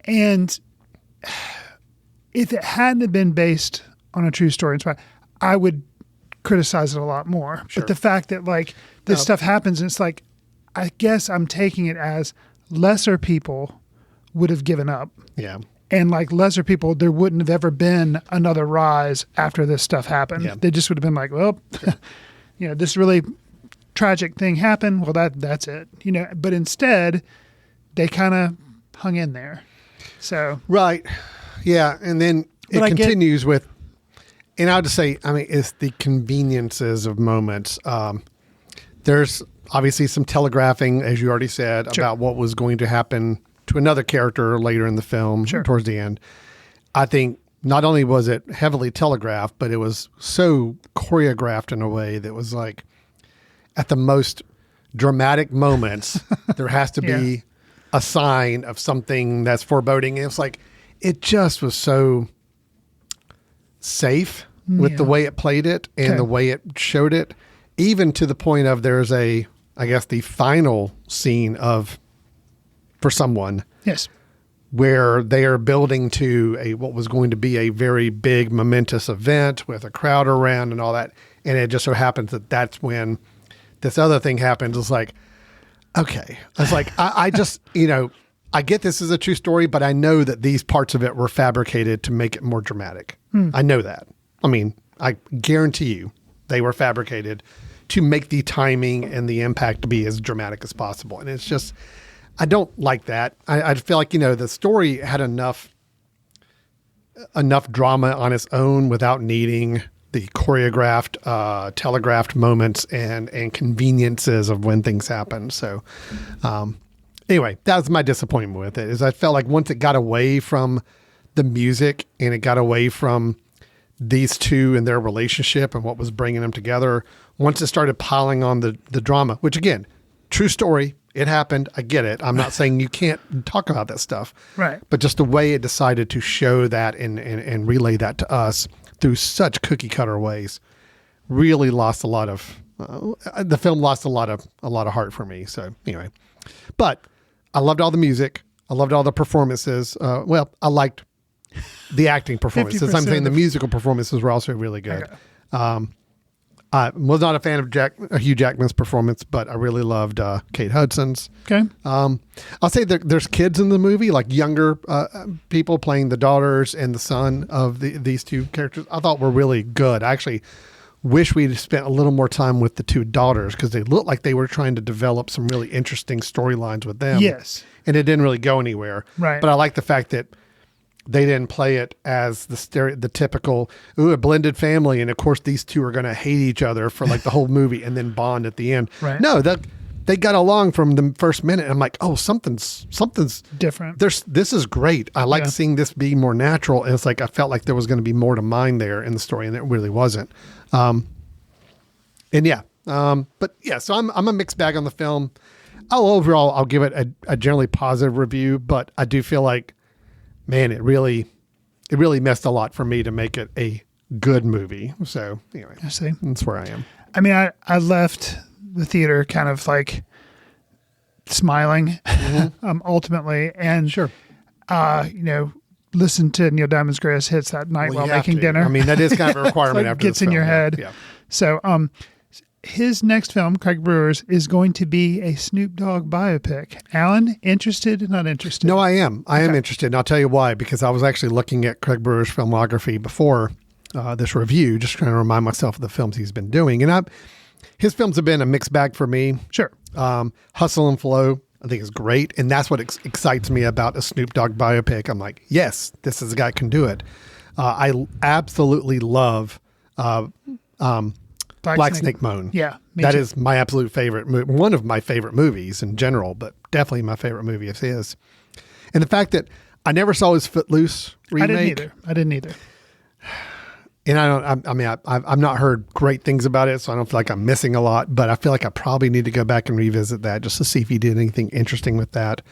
And if it hadn't been based on a true story, I would criticize it a lot more. Sure. But the fact that like this stuff happens, and it's like, I guess I'm taking it as lesser people would have given up. Yeah. And like lesser people, there wouldn't have ever been another rise after this stuff happened. Yeah. They just would have been like, well, this really tragic thing happened. Well, that's it. But instead, they kind of hung in there. So right. Yeah. And then it continues with, and I'll just say, I mean, it's the conveniences of moments. There's obviously some telegraphing, as you already said, about what was going to happen to another character later in the film towards the end. I think not only was it heavily telegraphed, but it was so choreographed in a way that was like, at the most dramatic moments, there has to be a sign of something that's foreboding. And it's like, it just was so safe with the way it played it and the way it showed it, even to the point of there's the final scene for someone. Yes. Where they are building to what was going to be a very big momentous event with a crowd around and all that. And it just so happens that that's when this other thing happens. It's like, okay. It's like, I just, I get this is a true story, but I know that these parts of it were fabricated to make it more dramatic. I know that. I mean, I guarantee you they were fabricated to make the timing and the impact be as dramatic as possible. And it's just, I don't like that. I feel like, the story had enough drama on its own without needing the choreographed, telegraphed moments and conveniences of when things happen. So, anyway, that was my disappointment with it, is I felt like once it got away from the music and it got away from these two and their relationship and what was bringing them together, once it started piling on the drama, which again, true story, it happened. I get it. I'm not saying you can't talk about that stuff. Right. But just the way it decided to show that and relay that to us through such cookie cutter ways really lost a lot of, the film lost a lot of heart for me. So anyway, but I loved all the music. I loved all the performances. I liked the acting performances. I'm 50% saying the of- musical performances were also really good. Okay. I was not a fan of Hugh Jackman's performance, but I really loved Kate Hudson's. Okay. I'll say that there's kids in the movie, like younger people playing the daughters and the son of these two characters. I thought were really good. I actually wish we'd spent a little more time with the two daughters because they looked like they were trying to develop some really interesting storylines with them. Yes. And it didn't really go anywhere. Right. But I like the fact that they didn't play it as the typical, a blended family. And of course, these two are going to hate each other for like the whole movie and then bond at the end. Right. No, they got along from the first minute. I'm like, oh, something's Different. This is great. I like Yeah. seeing this be more natural. And it's like, I felt like there was going to be more to mine there in the story, and it really wasn't. But yeah, so I'm a mixed bag on the film. Overall, I'll give it a generally positive review, but I do feel like, man, it really messed a lot for me to make it a good movie. So anyway, I see. that's where I am. I mean, I left the theater kind of like smiling, ultimately, and Sure. Listen to Neil Diamond's greatest hits that night Well, while you have making to. dinner. I mean, that is kind of a requirement Like after gets this in your film. head. Yeah. So, his next film, Craig Brewer's, is going to be a Snoop Dogg biopic. Alan, interested? Not interested? No, I am. I am interested. And I'll tell you why, because I was actually looking at Craig Brewer's filmography before this review, just trying to remind myself of the films he's been doing. And his films have been a mixed bag for me. Sure. Hustle and Flow, I think is great. And that's what excites me about a Snoop Dogg biopic. I'm like, yes, this is a guy who can do it. I absolutely love Black Snake Moan. Yeah, me that too. is my absolute favorite one of my favorite movies in general, but definitely my favorite movie of his. And the fact that I never saw his Footloose remake. I didn't either. And I've not heard great things about it, so I don't feel like I'm missing a lot, but I feel like I probably need to go back and revisit that just to see if he did anything interesting with that.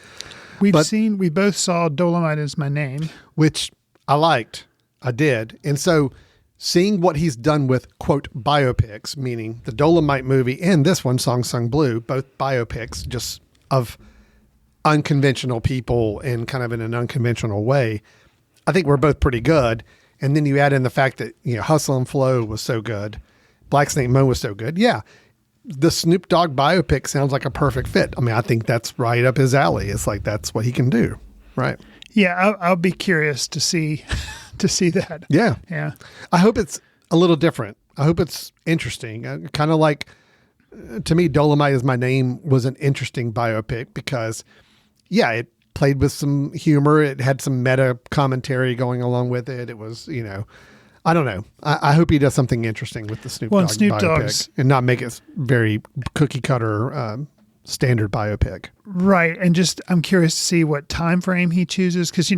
We both saw Dolomite Is My Name, which I liked. I did. And so seeing what he's done with, quote, biopics, meaning the Dolomite movie and this one, Song Sung Blue, both biopics just of unconventional people and kind of in an unconventional way, I think we're both pretty good. And then you add in the fact that, Hustle and Flow was so good. Black Snake Moan was so good. Yeah. The Snoop Dogg biopic sounds like a perfect fit. I mean, I think that's right up his alley. It's like, that's what he can do. Right. Yeah. I'll be curious to see that. Yeah. Yeah. I hope it's a little different. I hope it's interesting. Kind of like, to me, Dolomite Is My Name was an interesting biopic because, yeah, it played with some humor. It had some meta commentary going along with it. It was, I don't know. I hope he does something interesting with the Snoop Dogg biopic and not make it very cookie cutter standard biopic. Right. And just, I'm curious to see what time frame he chooses. Cause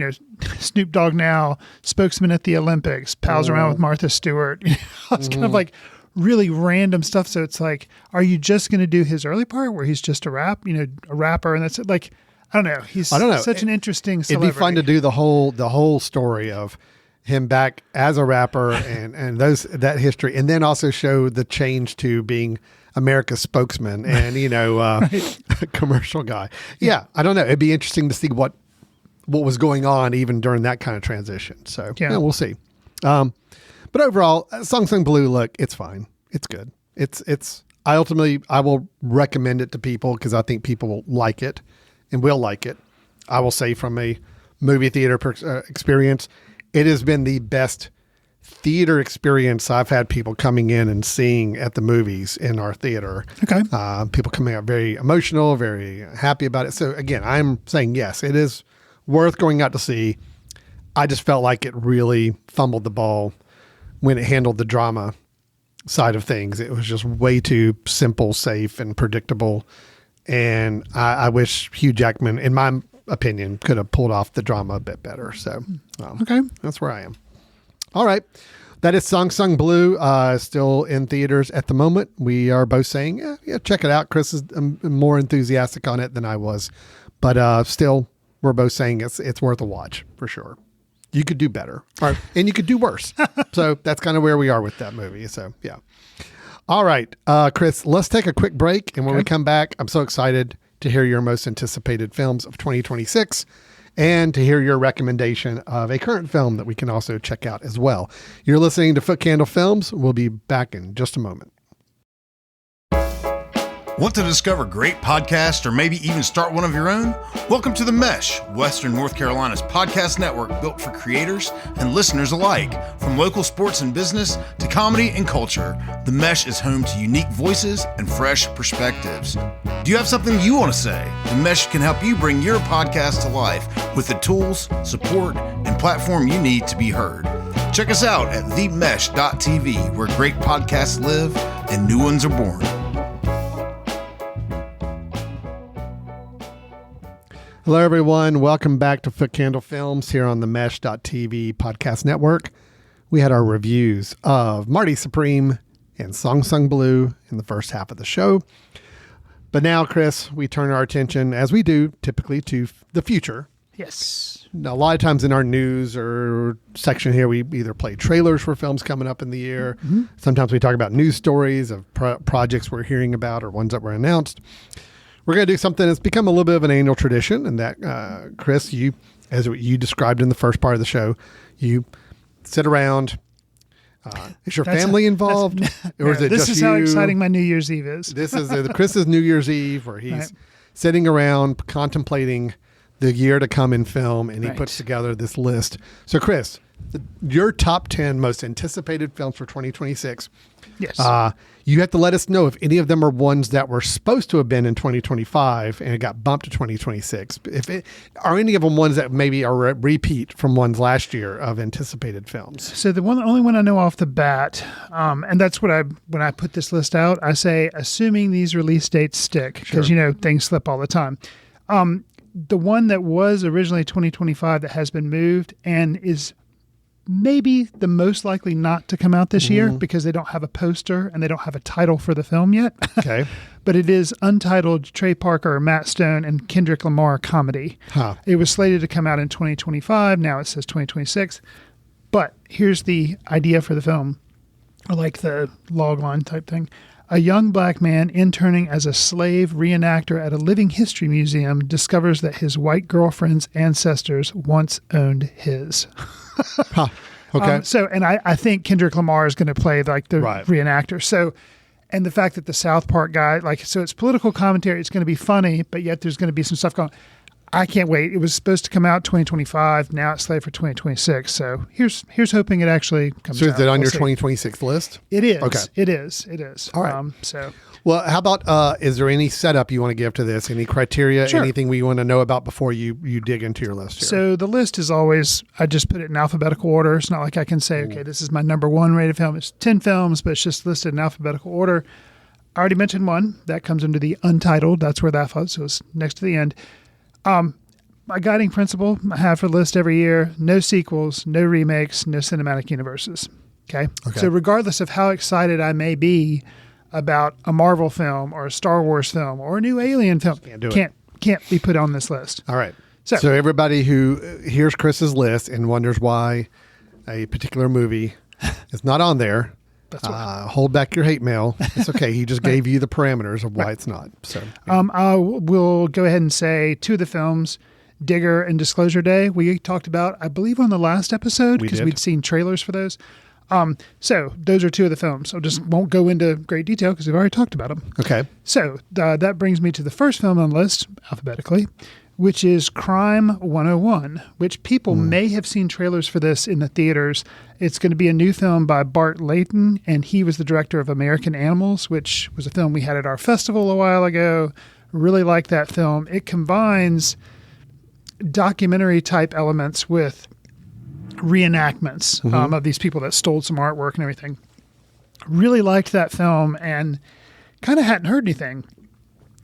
Snoop Dogg now spokesman at the Olympics, pals around with Martha Stewart. It's kind of like really random stuff. So it's like, are you just going to do his early part where he's just a rapper? And that's it. Like, I don't know. He's such an interesting celebrity. It'd be fun to do the whole story of him back as a rapper and that history, and then also show the change to being America's spokesman and a commercial guy. Yeah, I don't know. It'd be interesting to see what was going on even during that kind of transition. So yeah, we'll see. But overall, Song Sung Blue, look, it's fine. It's good. I will recommend it to people because I think people will like it and will like it. I will say from a movie theater experience, it has been the best theater experience I've had people coming in and seeing at the movies in our theater. Okay. People coming out very emotional, very happy about it. So again, I'm saying yes, it is worth going out to see. I just felt like it really fumbled the ball when it handled the drama side of things. It was just way too simple, safe, and predictable. And I wish Hugh Jackman, in my opinion, could have pulled off the drama a bit better. So, okay, that's where I am. All right. That is Song Sung Blue, still in theaters at the moment. We are both saying, yeah, check it out. Chris is more enthusiastic on it than I was. But still, we're both saying it's worth a watch for sure. You could do better. And you could do worse. So that's kind of where we are with that movie. So, yeah. All right, Chris, let's take a quick break. And when we come back, I'm so excited to hear your most anticipated films of 2026. and to hear your recommendation of a current film that we can also check out as well. You're listening to Foot Candle Films. We'll be back in just a moment. Want to discover great podcasts or maybe even start one of your own? Welcome to The Mesh, Western North Carolina's podcast network built for creators and listeners alike. From local sports and business to comedy and culture, The Mesh is home to unique voices and fresh perspectives. Do you have something you want to say? The Mesh can help you bring your podcast to life with the tools, support, and platform you need to be heard. Check us out at themesh.tv, where great podcasts live and new ones are born. Hello, everyone. Welcome back to Foot Candle Films here on the Mesh.tv podcast network. We had our reviews of Marty Supreme and Song Sung Blue in the first half of the show. But now, Chris, we turn our attention, as we do typically, to the future. Yes. Now, a lot of times in our news or section here, we either play trailers for films coming up in the year. Mm-hmm. Sometimes we talk about news stories of projects we're hearing about or ones that were announced. We're going to do something that's become a little bit of an annual tradition, and that, Chris, you, as you described in the first part of the show, you sit around. Is your family involved, or is it this just you? This is how exciting my New Year's Eve is. This is Chris's New Year's Eve, where he's sitting around contemplating the year to come in film, and he puts together this list. So, Chris, your top 10 most anticipated films for 2026. Yes. You have to let us know if any of them are ones that were supposed to have been in 2025 and it got bumped to 2026. Are any of them ones that maybe are a repeat from ones last year of anticipated films? So the only one I know off the bat, and that's what when I put this list out, I say, assuming these release dates stick, because things slip all the time. The one that was originally 2025 that has been moved and is maybe the most likely not to come out this year because they don't have a poster and they don't have a title for the film yet. Okay. But it is Untitled, Trey Parker, Matt Stone, and Kendrick Lamar comedy. Huh. It was slated to come out in 2025. Now it says 2026. But here's the idea for the film, or like the log line type thing. A young black man interning as a slave reenactor at a living history museum discovers that his white girlfriend's ancestors once owned his. Huh. Okay. And I think Kendrick Lamar is going to play like the reenactor. So, and the fact that the South Park guy, so it's political commentary. It's going to be funny, but yet there's going to be some stuff going. I can't wait. It was supposed to come out 2025. Now it's slated for 2026. So here's hoping it actually comes out. So is it on your 2026 list? It is. Okay. It is. All right. So. Well, how about, is there any setup you want to give to this? Any criteria, anything we want to know about before you dig into your list here? So the list is always, I just put it in alphabetical order. It's not like I can say, okay, this is my number one rated film. It's 10 films, but it's just listed in alphabetical order. I already mentioned one. That comes into the Untitled. That's where that falls. So it's next to the end. My guiding principle I have for the list every year, no sequels, no remakes, no cinematic universes. Okay? So regardless of how excited I may be about a Marvel film or a Star Wars film or a new Alien film, can't be put on this list. All right. So everybody who hears Chris's list and wonders why a particular movie is not on there, hold back your hate mail. It's okay. He just gave you the parameters of why it's not. So I will go ahead and say two of the films, Digger and Disclosure Day, we talked about, I believe, on the last episode because we'd seen trailers for those. So those are two of the films. I just won't go into great detail because we've already talked about them. Okay. So that brings me to the first film on the list, alphabetically, which is Crime 101, which people may have seen trailers for this in the theaters. It's going to be a new film by Bart Layton, and he was the director of American Animals, which was a film we had at our festival a while ago. Really like that film. It combines documentary type elements with reenactments of these people that stole some artwork and everything. Really liked that film and kind of hadn't heard anything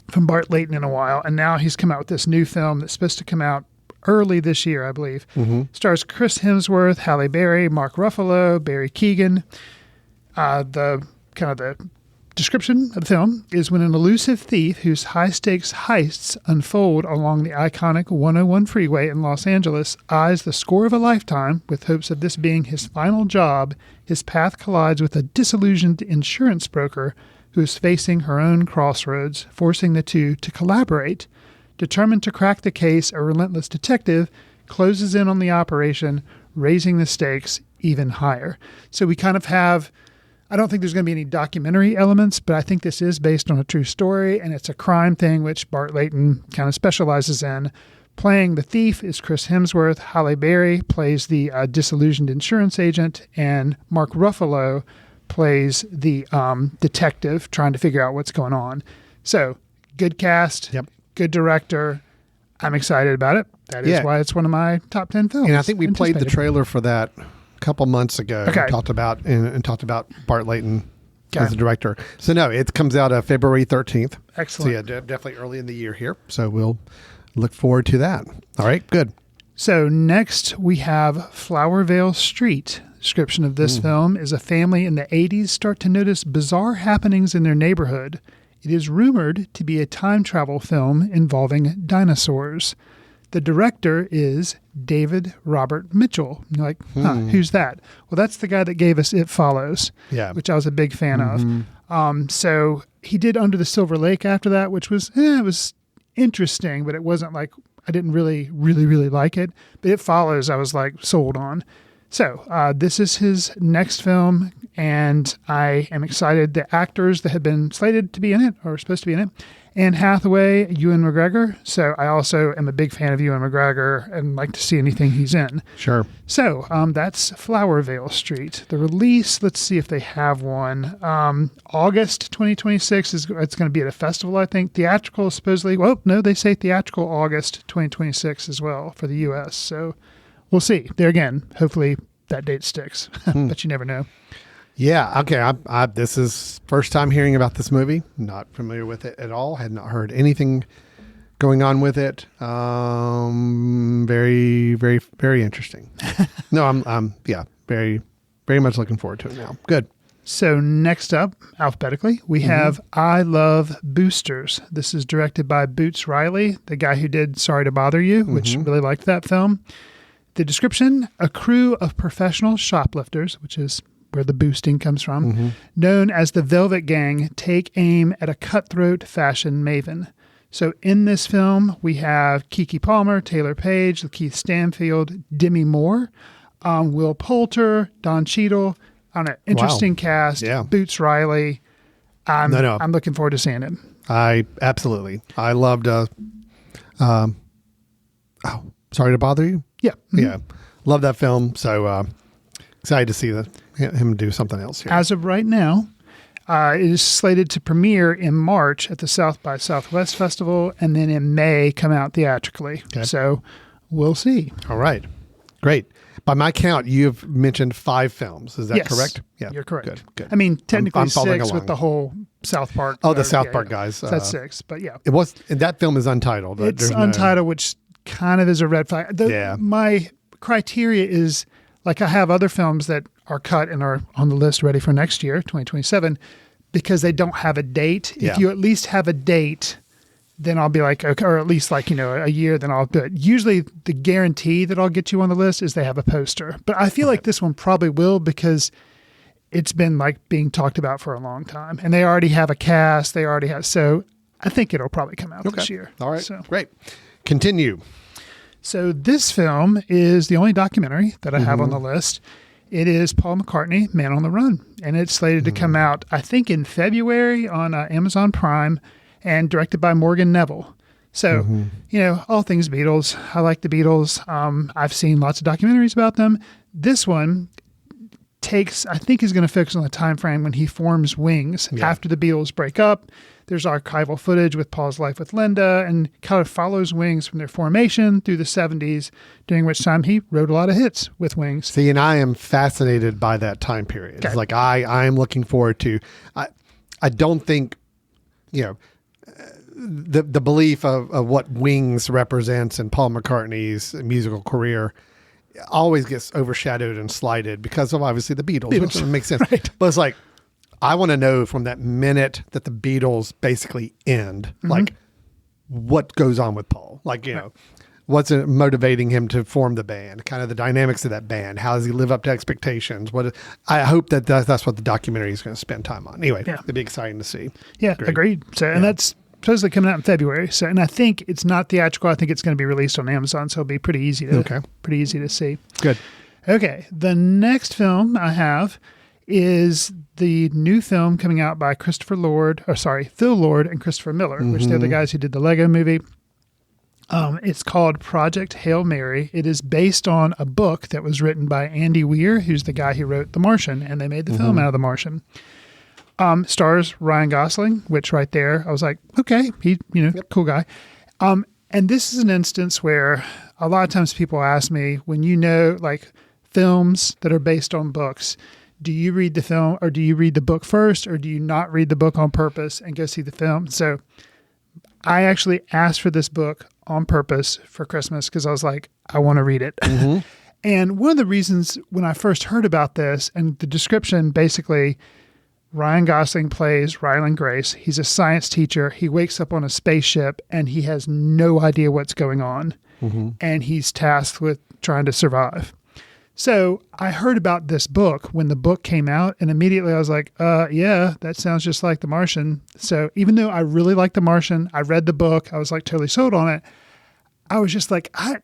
from Bart Layton in a while. And now he's come out with this new film that's supposed to come out early this year, I believe. Stars Chris Hemsworth, Halle Berry, Mark Ruffalo, Barry Keoghan. The description of the film is when an elusive thief whose high-stakes heists unfold along the iconic 101 freeway in Los Angeles eyes the score of a lifetime with hopes of this being his final job, his path collides with a disillusioned insurance broker who is facing her own crossroads, forcing the two to collaborate Determined to crack the case, a relentless detective closes in on the operation, raising the stakes even higher. So we kind of have, I don't think there's going to be any documentary elements, but I think this is based on a true story, and it's a crime thing, which Bart Layton kind of specializes in. Playing the thief is Chris Hemsworth. Halle Berry plays the disillusioned insurance agent, and Mark Ruffalo plays the detective trying to figure out what's going on. So, good cast, good director. I'm excited about it. That is why it's one of my top 10 films. And I think we played the trailer for that a couple months ago. Okay. Talked about Bart Layton as the director. So no, it comes out February 13th. Excellent. So yeah, definitely early in the year here. So we'll look forward to that. All right, good. So next we have Flowervale Street. Description of this film is a family in the 80s start to notice bizarre happenings in their neighborhood. It is rumored to be a time travel film involving dinosaurs. The director is David Robert Mitchell. You're like, who's that? Well, that's the guy that gave us It Follows, which I was a big fan of. So he did Under the Silver Lake after that, which was, it was interesting, but it wasn't like, I didn't really like it. But It Follows, I was like sold on. So this is his next film, and I am excited. The actors that have been slated to be in it, or supposed to be in it, Anne Hathaway, Ewan McGregor. So I also am a big fan of Ewan McGregor and like to see anything he's in. Sure. So that's Flowervale Street. The release, let's see if they have one. August 2026 it's going to be at a festival, I think. Theatrical, supposedly. Well, no, they say theatrical August 2026 as well for the U.S. So we'll see. There again, hopefully that date sticks, but you never know. Yeah. Okay. This is first time hearing about this movie. Not familiar with it at all. Had not heard anything going on with it. Very, very, very interesting. No, I'm very, very much looking forward to it now. Good. So next up, alphabetically, we have I Love Boosters. This is directed by Boots Riley, the guy who did Sorry to Bother You, which really liked that film. The description, a crew of professional shoplifters, which is where the boosting comes from, known as the Velvet Gang, take aim at a cutthroat fashion maven. So in this film, we have Keke Palmer, Taylor Page, Lakeith Stanfield, Demi Moore, Will Poulter, Don Cheadle. On an interesting cast. Yeah. Boots Riley. I'm looking forward to seeing it. I loved. Sorry to Bother You. Yeah. Yeah. Love that film. So excited to see him do something else here. As of right now, it is slated to premiere in March at the South by Southwest Festival, and then in May come out theatrically. Okay. So we'll see. All right. Great. By my count, you've mentioned 5 films. Is that correct? Yeah, you're correct. Good. I mean, technically I'm 6 with the whole South Park. Oh, the South Park guys. So that's 6, but yeah. It was. That film is untitled. It's untitled, which kind of is a red flag. My criteria is, like, I have other films that are cut and are on the list ready for next year, 2027, because they don't have a date. If you at least have a date, then I'll be like, okay, or at least like, a year, then I'll do it. Usually the guarantee that I'll get you on the list is they have a poster. But I feel like this one probably will, because it's been like being talked about for a long time. And they already have a cast. So I think it'll probably come out this year. All right. So. Great. Continue. So this film is the only documentary that I have on the list. It is Paul McCartney, Man on the Run. And it's slated to come out, I think, in February on Amazon Prime, and directed by Morgan Neville. So, all things Beatles. I like the Beatles. I've seen lots of documentaries about them. This one I think is going to focus on the time frame when he forms Wings after the Beatles break up. There's archival footage with Paul's life with Linda, and kind of follows Wings from their formation through the 70s, during which time he wrote a lot of hits with Wings. See, and I am fascinated by that time period. Okay. It's like I am looking forward to. I don't think, the belief of what Wings represents in Paul McCartney's musical career always gets overshadowed and slighted because of obviously the Beatles. Which doesn't make sense. Right. But it's like, I want to know from that minute that the Beatles basically end, like what goes on with Paul, like, what's motivating him to form the band, kind of the dynamics of that band. How does he live up to expectations? I hope that's what the documentary is going to spend time on. Anyway, it'd be exciting to see. Yeah, Great. Agreed. So, and that's supposedly coming out in February. So, and I think it's not theatrical. I think it's going to be released on Amazon, so it'll be pretty easy to see. Good. Okay, the next film I have is the new film coming out by Phil Lord and Christopher Miller, which they're the guys who did the Lego movie. It's called Project Hail Mary. It is based on a book that was written by Andy Weir, who's the guy who wrote The Martian, and they made the film out of The Martian. Stars Ryan Gosling, which right there, I was like, okay, he, cool guy. And this is an instance where a lot of times people ask me, when like films that are based on books, do you read the film or do you read the book first, or do you not read the book on purpose and go see the film? So I actually asked for this book on purpose for Christmas because I was like, I want to read it. And one of the reasons when I first heard about this, and the description, basically, Ryan Gosling plays Ryland Grace. He's a science teacher. He wakes up on a spaceship and he has no idea what's going on. And he's tasked with trying to survive. So I heard about this book when the book came out, and immediately I was like, yeah, that sounds just like The Martian. So even though I really like The Martian, I read the book, I was like totally sold on it. I was just like, I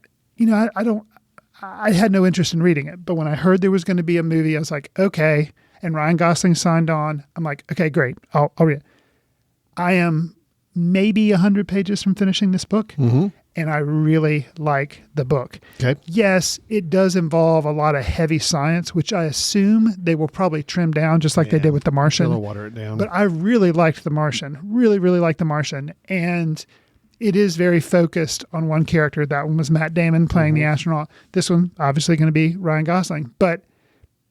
had no interest in reading it. But when I heard there was going to be a movie, I was like, okay. And Ryan Gosling signed on. I'm like, okay, great. I'll read it. I am maybe 100 pages from finishing this book. And I really like the book. Okay. Yes, it does involve a lot of heavy science, which I assume they will probably trim down just like they did with The Martian. They'll water it down. But I really liked The Martian. Really, really liked The Martian. And it is very focused on one character. That one was Matt Damon playing the astronaut. This one, obviously, going to be Ryan Gosling. But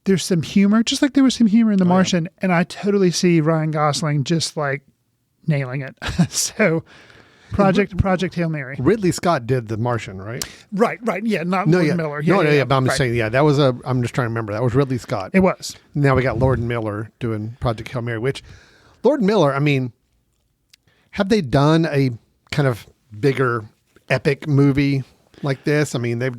there's some humor, just like there was some humor in The Martian. And I totally see Ryan Gosling just like nailing it. So... Project Hail Mary. Ridley Scott did The Martian, right? Right. Yeah, not Lord Miller. But I'm just saying, that was I'm just trying to remember. That was Ridley Scott. It was. Now we got Lord Miller doing Project Hail Mary, which Lord Miller, I mean, have they done a kind of bigger epic movie like this? I mean, They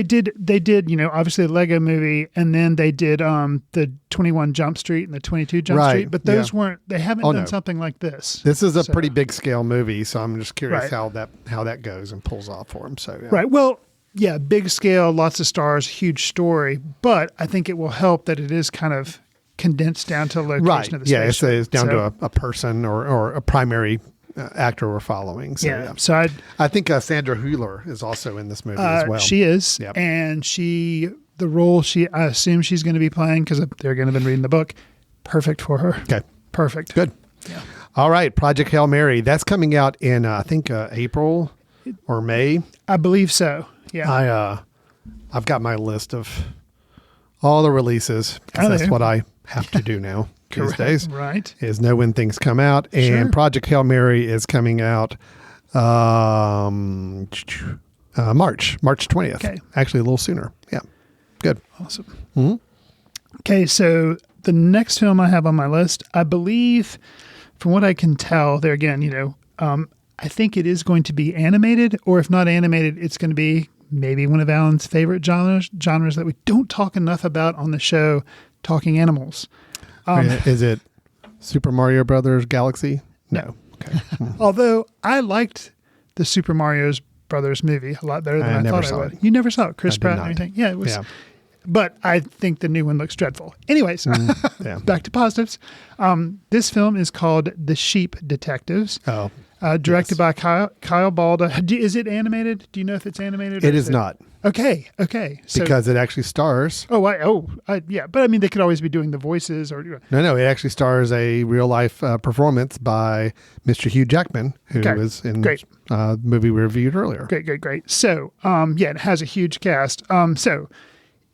did, obviously the Lego movie, and then they did the 21 Jump Street and the 22 Jump Street, but those they haven't done something like this. This is a pretty big scale movie, so I'm just curious how that goes and pulls off for him. So Right. Well, yeah, big scale, lots of stars, huge story, but I think it will help that it is kind of condensed down to a location of the space. Yeah, it's down to a person or a primary actor we're following. So, So I think Sandra Hüller is also in this movie as well. She is, and the role I assume she's going to be playing, because they're going to be reading the book. Perfect for her. Okay, perfect. Good. Yeah. All right, Project Hail Mary. That's coming out in I think April or May. I believe so. Yeah. I've got my list of all the releases. That's what I have to do now. These days, right? Is know when things come out, and Project Hail Mary is coming out March 20th. Okay, actually a little sooner. Yeah, good, awesome. Okay, so the next film I have on my list, I believe, from what I can tell, there again, I think it is going to be animated, or if not animated, it's going to be maybe one of Alan's favorite genres that we don't talk enough about on the show, Talking Animals. Is it Super Mario Brothers Galaxy? No. Okay. Although I liked the Super Mario Brothers movie a lot better than I thought I would. You never saw it, Chris Pratt and everything. Yeah, it was. Yeah. But I think the new one looks dreadful. Anyways, back to positives. This film is called The Sheep Detectives. Oh. Directed by Kyle Balda. Is it animated? Do you know if it's animated? It is not. Okay. So, because it actually stars. Yeah. But I mean, they could always be doing the voices or. No. It actually stars a real life performance by Mr. Hugh Jackman, who was in the movie we reviewed earlier. Great. So, it has a huge cast.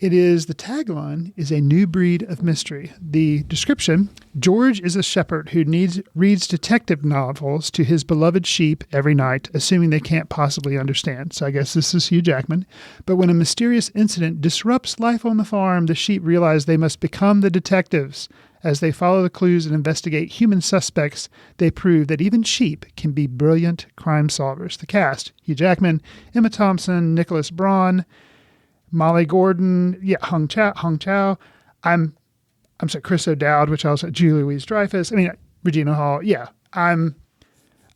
The tagline is a new breed of mystery. The description, George is a shepherd who reads detective novels to his beloved sheep every night, assuming they can't possibly understand. So I guess this is Hugh Jackman. But when a mysterious incident disrupts life on the farm, the sheep realize they must become the detectives. As they follow the clues and investigate human suspects, they prove that even sheep can be brilliant crime solvers. The cast, Hugh Jackman, Emma Thompson, Nicholas Braun, Molly Gordon, Hung Chow. I'm sorry, Chris O'Dowd, which also Julie Louise-Dreyfus. I mean, Regina Hall. Yeah,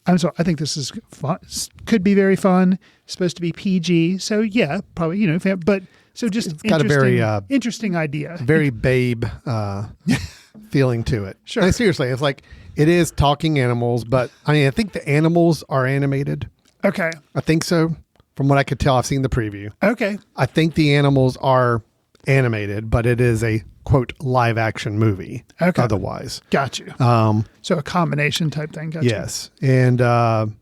I think this is fun. Could be very fun. It's supposed to be PG, so yeah, probably but so just it's got a very interesting idea, very babe feeling to it. Sure, like, seriously, it's like it is talking animals, but I mean, I think the animals are animated. Okay, I think so. From what I could tell, I've seen the preview. Okay, I think the animals are animated, but it is a quote live action movie. Okay, otherwise, got you. So a combination type thing. Got yes, you. And I'm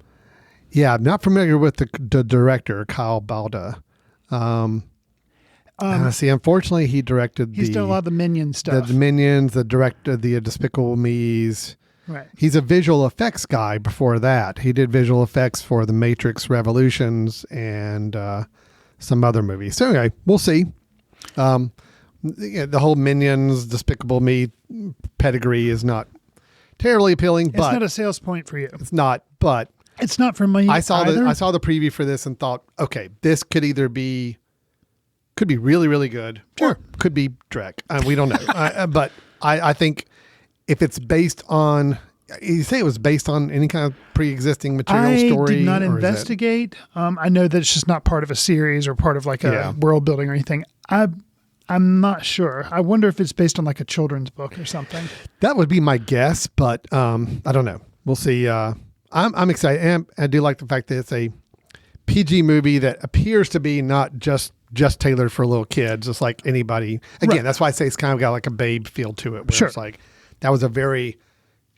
not familiar with the director Kyle Balda. See, unfortunately, he directed. He's done a lot of the Minion stuff. The Minions, the director, the Despicable Me's. Right. He's a visual effects guy. Before that, he did visual effects for The Matrix Revolutions and some other movies. So anyway, we'll see. The whole Minions, Despicable Me pedigree is not terribly appealing. It's not a sales point for you. It's not, but it's not for me. I saw the preview for this and thought, okay, this could either be really, really good, or could be Drek. We don't know. But I think if it's based on, you say it was based on any kind of pre-existing material story. I did not investigate. I know that it's just not part of a series or part of like a world building or anything. I'm not sure. I wonder if it's based on like a children's book or something. That would be my guess, but I don't know. We'll see. I'm excited, and I do like the fact that it's a PG movie that appears to be not just tailored for little kids, just like anybody. Again, right. That's why I say it's kind of got like a babe feel to it. Where it's like that was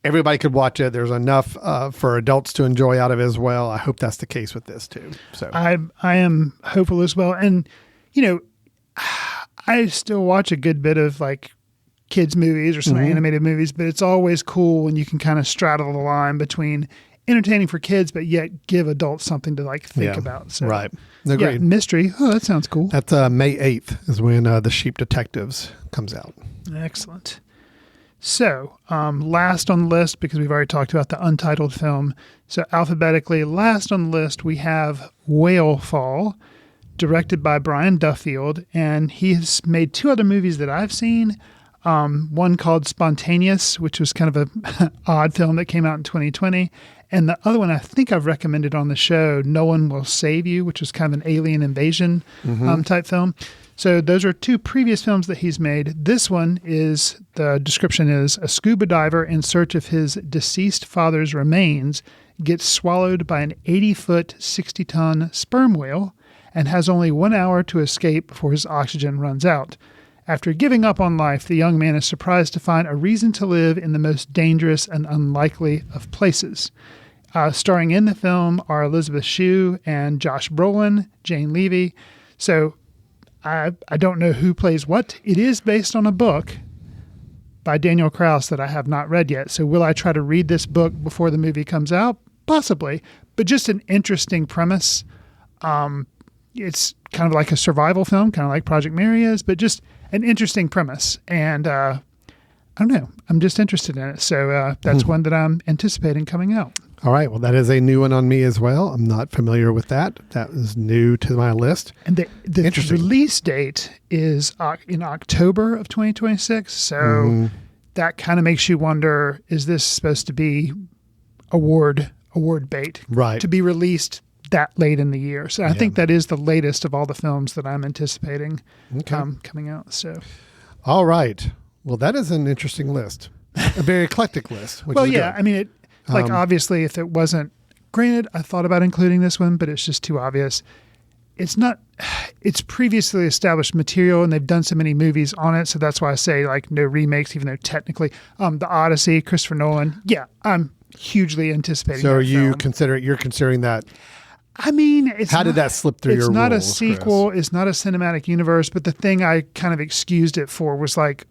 everybody could watch it. There's enough for adults to enjoy out of it as well. I hope that's the case with this too. So I am hopeful as well, and I still watch a good bit of like kids movies or some animated movies, but it's always cool when you can kind of straddle the line between entertaining for kids, but yet give adults something to like think about. So, right. Agreed. Yeah, mystery. Oh, that sounds cool. That's May 8th is when The Sheep Detectives comes out. Excellent. So, last on the list, because we've already talked about the untitled film. So alphabetically, last on the list, we have Whale Fall, directed by Brian Duffield, and he's made two other movies that I've seen. One called Spontaneous, which was kind of a odd film that came out in 2020. And the other one I think I've recommended on the show, No One Will Save You, which was kind of an alien invasion type film. So those are two previous films that he's made. This one is, the description is, a scuba diver in search of his deceased father's remains gets swallowed by an 80-foot, 60-ton sperm whale and has only 1 hour to escape before his oxygen runs out. After giving up on life, the young man is surprised to find a reason to live in the most dangerous and unlikely of places. Starring in the film are Elizabeth Shue and Josh Brolin, Jane Levy. So I don't know who plays what. It is based on a book by Daniel Krauss that I have not read yet. So will I try to read this book before the movie comes out? Possibly. But just an interesting premise. It's kind of like a survival film, kind of like Project Mary is, but just an interesting premise. And I don't know. I'm just interested in it. So that's one that I'm anticipating coming out. All right. Well, that is a new one on me as well. I'm not familiar with that. That is new to my list. And the release date is in October of 2026. So that kind of makes you wonder, is this supposed to be award bait? Right. To be released that late in the year. So I think that is the latest of all the films that I'm anticipating coming out. So, all right. Well, that is an interesting list, a very eclectic list. Which well, is yeah. good. I mean, obviously, if it wasn't, granted, I thought about including this one, but it's just too obvious. It's not. It's previously established material, and they've done so many movies on it. So that's why I say like no remakes, even though technically, the Odyssey, Christopher Nolan. Yeah, I'm hugely anticipating. So you're considering that. I mean, how did that slip through your rules? It's not a sequel. Chris? It's not a cinematic universe. But the thing I kind of excused it for was like,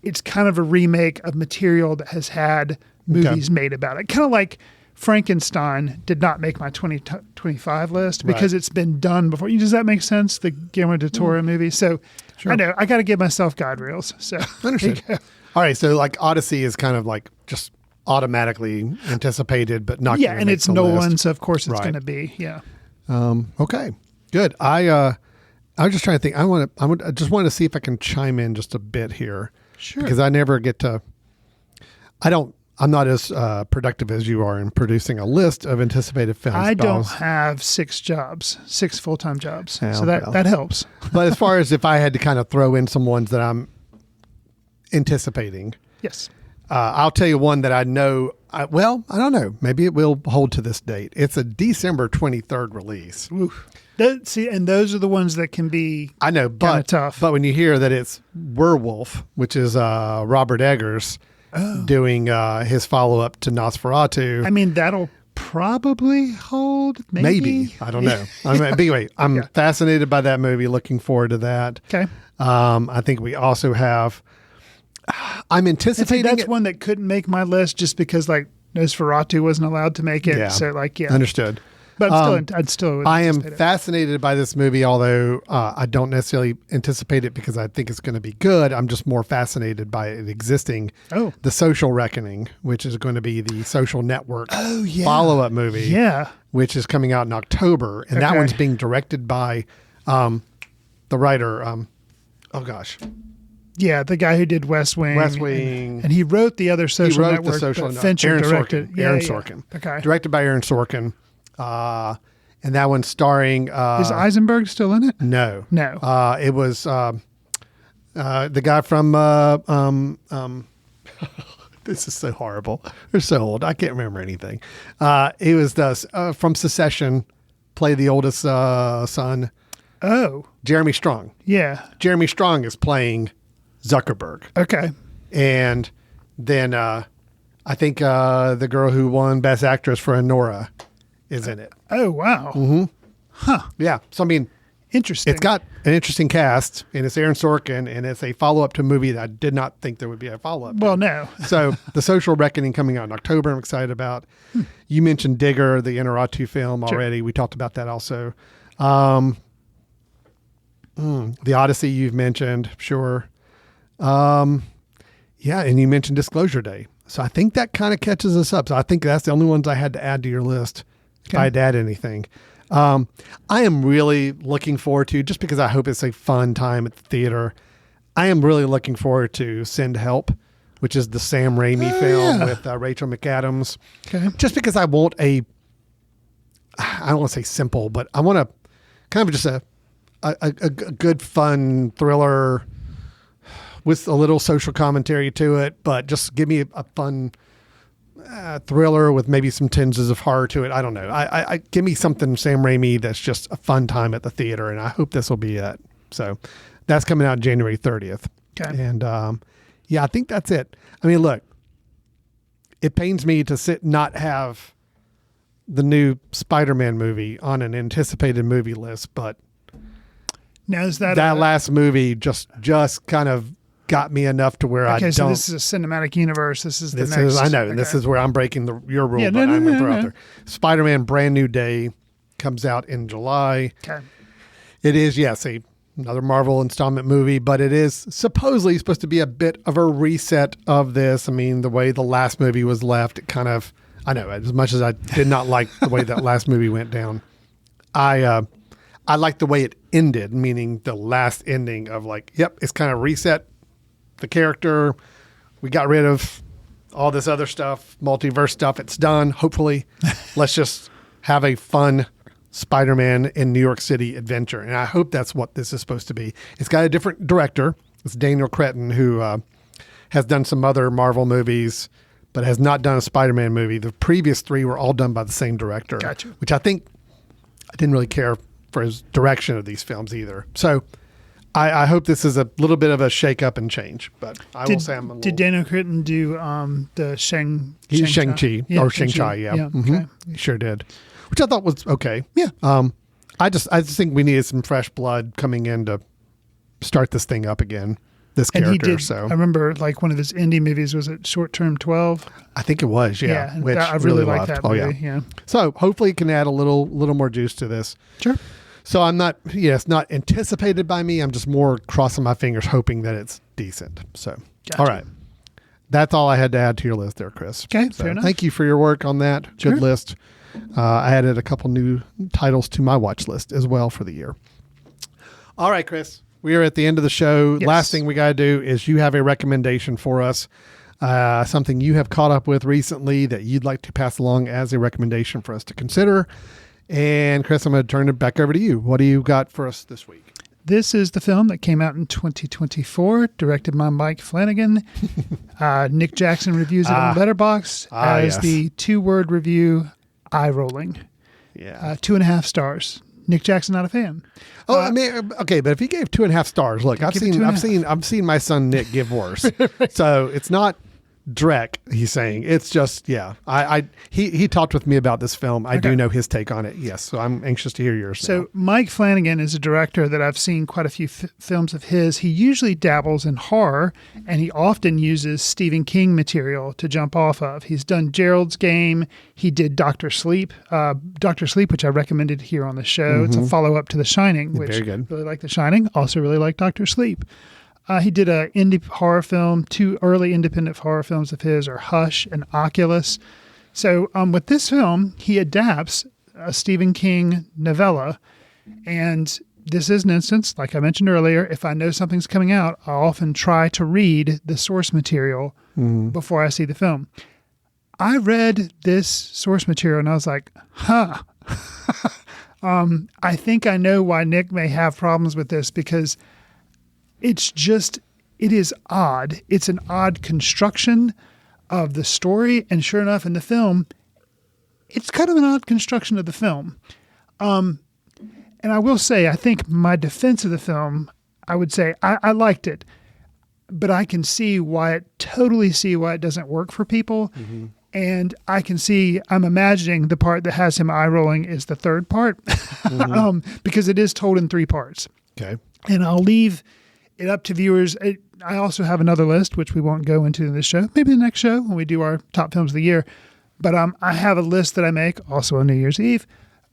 it's kind of a remake of material that has had movies made about it. Kind of like Frankenstein did not make my 2025 list because it's been done before. Does that make sense? The Guillermo del Toro movie. So I know I got to give myself guide rails. So understood. All right. So like Odyssey is kind of like just automatically anticipated, but not. Yeah, and it's Nolan, so of course it's going to be. Yeah. Okay. Good. I was just trying to think. I just want to see if I can chime in just a bit here. Sure. Because I never get to. I I'm not as productive as you are in producing a list of anticipated films. I don't have 6 full-time jobs. Yeah, so that helps. But as far as if I had to kind of throw in some ones that I'm anticipating, Yes. I'll tell you one that I know. I don't know. Maybe it will hold to this date. It's a December 23rd release. Oof. And those are the ones that can be I know, but tough. But when you hear that it's Werewolf, which is Robert Eggers doing his follow-up to Nosferatu. I mean, that'll probably hold. Maybe. I don't know. Anyway, I'm fascinated by that movie. Looking forward to that. Okay. I think we also have. I'm anticipating. That's one that couldn't make my list just because like Nosferatu wasn't allowed to make it. Yeah. So Understood. But I'd still. I am fascinated by this movie, although I don't necessarily anticipate it because I think it's going to be good. I'm just more fascinated by it existing. Oh. The Social Reckoning, which is going to be the Social Network follow-up movie. Yeah. Which is coming out in October. And that one's being directed by the writer. Yeah, the guy who did West Wing. And he wrote the other Social Network. The Social Network. Fincher directed. Aaron Sorkin. Okay. Directed by Aaron Sorkin. And that one's starring. Is Eisenberg still in it? No. It was the guy from. This is so horrible. They're so old. I can't remember anything. He was from Succession, played the oldest son. Oh. Jeremy Strong. Yeah. Jeremy Strong is playing Zuckerberg. Okay. And then I think the girl who won Best Actress for Anora is in it. Oh, wow. Mm-hmm. Huh. Yeah. So, I mean, interesting. It's got an interesting cast, and it's Aaron Sorkin, and it's a follow-up to a movie that I did not think there would be a follow-up to. Well, no. So, The Social Reckoning coming out in October, I'm excited about. You mentioned Digger, the Inarritu film already. Sure. We talked about that also. The Odyssey you've mentioned, sure. Yeah, and you mentioned Disclosure Day. So I think that kind of catches us up. So I think that's the only ones I had to add to your list. If I had to add anything. I am really looking forward to, just because I hope it's a fun time at the theater, I am really looking forward to Send Help, which is the Sam Raimi film with Rachel McAdams. Okay. Just because I want I don't want to say simple, but I want a kind of just a good, fun thriller with a little social commentary to it, but just give me a fun thriller with maybe some tinges of horror to it. I don't know. I give me something Sam Raimi that's just a fun time at the theater, and I hope this will be it. So that's coming out January 30th. Okay. And I think that's it. I mean, look, it pains me to not have the new Spider-Man movie on an anticipated movie list, but now is that last movie just kind of got me enough to where I don't. Okay, so this is a cinematic universe. This is the next. I know, and this is where I'm breaking your rule. Yeah, but I'm going to throw out there. Spider-Man Brand New Day comes out in July. Okay. It is, yes, another Marvel installment movie, but it is supposedly supposed to be a bit of a reset of this. I mean, the way the last movie was left, it kind of, I know, as much as I did not like the way that last movie went down, I like the way it ended, meaning the last ending of it's kind of reset the character. We got rid of all this other stuff, multiverse stuff. It's done. Hopefully, let's just have a fun Spider-Man in New York City adventure. And I hope that's what this is supposed to be. It's got a different director. It's Daniel Cretton, who has done some other Marvel movies, but has not done a Spider-Man movie. The previous 3 were all done by the same director, Gotcha. Which I think I didn't really care for his direction of these films either. So I hope this is a little bit of a shake up and change, but will say I'm a little... Did Daniel Cretton do the Shang-Chi? Shang-Chi, or Shang-Chi, yeah. Mm-hmm. Okay. He sure did. Which I thought was okay. Yeah. I just think we needed some fresh blood coming in to start this thing up again, this character. I remember one of his indie movies, was it Short Term 12? I think it was, yeah. Yeah, which I really liked loved. that movie, yeah. So hopefully it can add a little more juice to this. Sure. So I'm not, it's not anticipated by me. I'm just more crossing my fingers, hoping that it's decent. So, Gotcha. All right. That's all I had to add to your list there, Chris. Okay, so fair enough. Thank you for your work on that. Sure. Good list. I added a couple new titles to my watch list as well for the year. All right, Chris. We are at the end of the show. Yes. Last thing we got to do is you have a recommendation for us. something you have caught up with recently that you'd like to pass along as a recommendation for us to consider. And Chris, I'm going to turn it back over to you. What do you got for us this week? This is the film that came out in 2024, directed by Mike Flanagan. Nick Jackson reviews it on Letterboxd as the 2-word review, eye rolling. Yeah. 2.5 stars. Nick Jackson, not a fan. I mean, okay, but if he gave 2.5 stars, look, I've seen my son Nick give worse. So it's not Drek, he's saying. It's just, he talked with me about this film. I do know his take on it. Yes. So I'm anxious to hear yours. So now. Mike Flanagan is a director that I've seen quite a few films of his. He usually dabbles in horror, and he often uses Stephen King material to jump off of. He's done Gerald's Game. He did Dr. Sleep, which I recommended here on the show. It's a follow-up to The Shining, which Very good. Really like The Shining. Also really like Dr. Sleep. He did an indie horror film. 2 early independent horror films of his are Hush and Oculus. So with this film, he adapts a Stephen King novella. And this is an instance, like I mentioned earlier, if I know something's coming out, I often try to read the source material before I see the film. I read this source material and I was like, I think I know why Nick may have problems with this, because it is odd. It's an odd construction of the story. And sure enough, in the film, it's kind of an odd construction of the film. And I will say, I think my defense of the film, I would say I liked it, but I can totally see why it doesn't work for people. Mm-hmm. And I'm imagining the part that has him eye rolling is the third part, because it is told in 3 parts. Okay. And I'll leave it up to viewers. I also have another list, which we won't go into in this show, maybe the next show when we do our top films of the year. But I have a list that I make also on New Year's Eve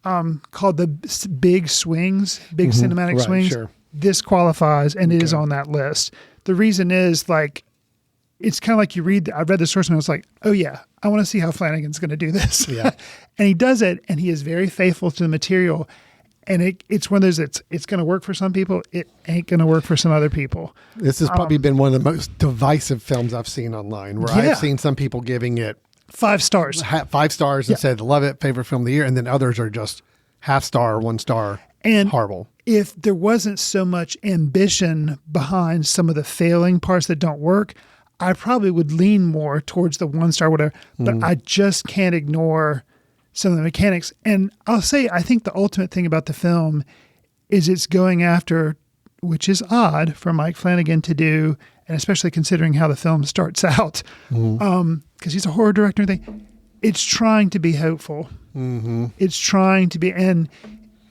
called the big swings, big cinematic swings. Sure. This qualifies, and it is on that list. The reason is, like, it's kind of like I read the source and I was like, oh yeah, I want to see how Flanagan's going to do this. Yeah. And he does it, and he is very faithful to the material. And it's one of those, it's going to work for some people. It ain't going to work for some other people. This has probably been one of the most divisive films I've seen online, where I've seen some people giving it 5 stars. 5 stars and said, love it, favorite film of the year. And then others are just half star, 1 star, and horrible. If there wasn't so much ambition behind some of the failing parts that don't work, I probably would lean more towards the 1 star, whatever. But I just can't ignore some of the mechanics. And I'll say, I think the ultimate thing about the film is it's going after, which is odd for Mike Flanagan to do, and especially considering how the film starts out, because he's a horror director and everything. It's trying to be hopeful. Mm-hmm. It's trying to be, and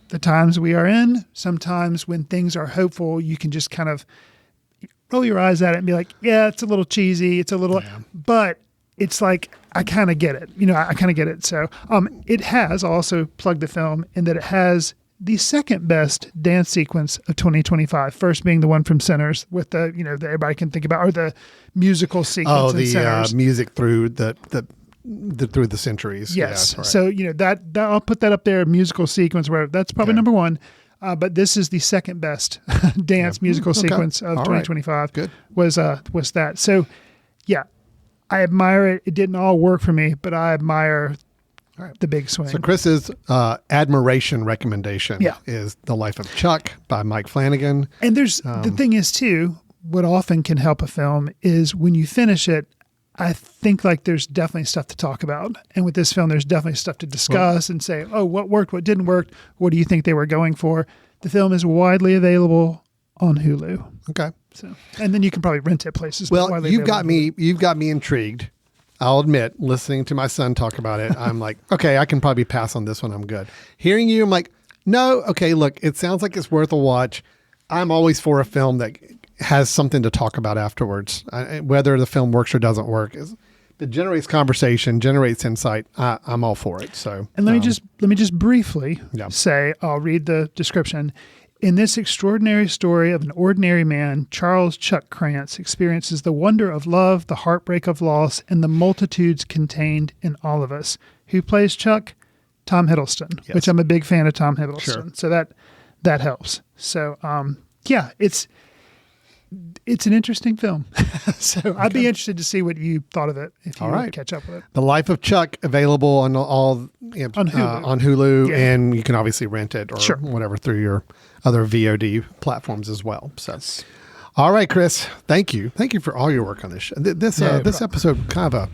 the times we are in, sometimes when things are hopeful, you can just kind of roll your eyes at it and be like, yeah, it's a little cheesy. It's a little, but it's like, I kind of get it. I kind of get it. So it has also plugged the film in that it has the second best dance sequence of 2025. First being the one from Sinners with the, that everybody can think about, or the musical sequence in Sinners. Music through through the centuries. Yes. Yeah, right. So, that I'll put that up there, musical sequence, where that's probably number 1. But this is the second best dance musical sequence of 2025. Right. Good. Was that. So, yeah. I admire it. It didn't all work for me, but I admire the big swing. So Chris's admiration recommendation is The Life of Chuck by Mike Flanagan. And there's the thing is, too, what often can help a film is when you finish it, I think like there's definitely stuff to talk about. And with this film, there's definitely stuff to discuss and say, oh, what worked, what didn't work, what do you think they were going for? The film is widely available on Hulu. Okay. So, and then you can probably rent it places. Well, you've got me intrigued. I'll admit, listening to my son talk about it, I'm like, okay, I can probably pass on this one. I'm good. Hearing you, I'm like, no, okay, look, it sounds like it's worth a watch. I'm always for a film that has something to talk about afterwards, whether the film works or doesn't work. It generates conversation, generates insight. I'm all for it. So, and let me just briefly say, I'll read the description. In this extraordinary story of an ordinary man, Charles Chuck Krantz experiences the wonder of love, the heartbreak of loss, and the multitudes contained in all of us. Who plays Chuck? Tom Hiddleston, which I'm a big fan of Tom Hiddleston. Sure. So that helps. So, it's an interesting film. So I'd be interested to see what you thought of it if you would catch up with it. The Life of Chuck, available on all On Hulu. on Hulu, Yeah. and you can obviously rent it or Sure. whatever through your other VOD platforms as well. So, all right, Chris, thank you for all your work on this. This episode kind of a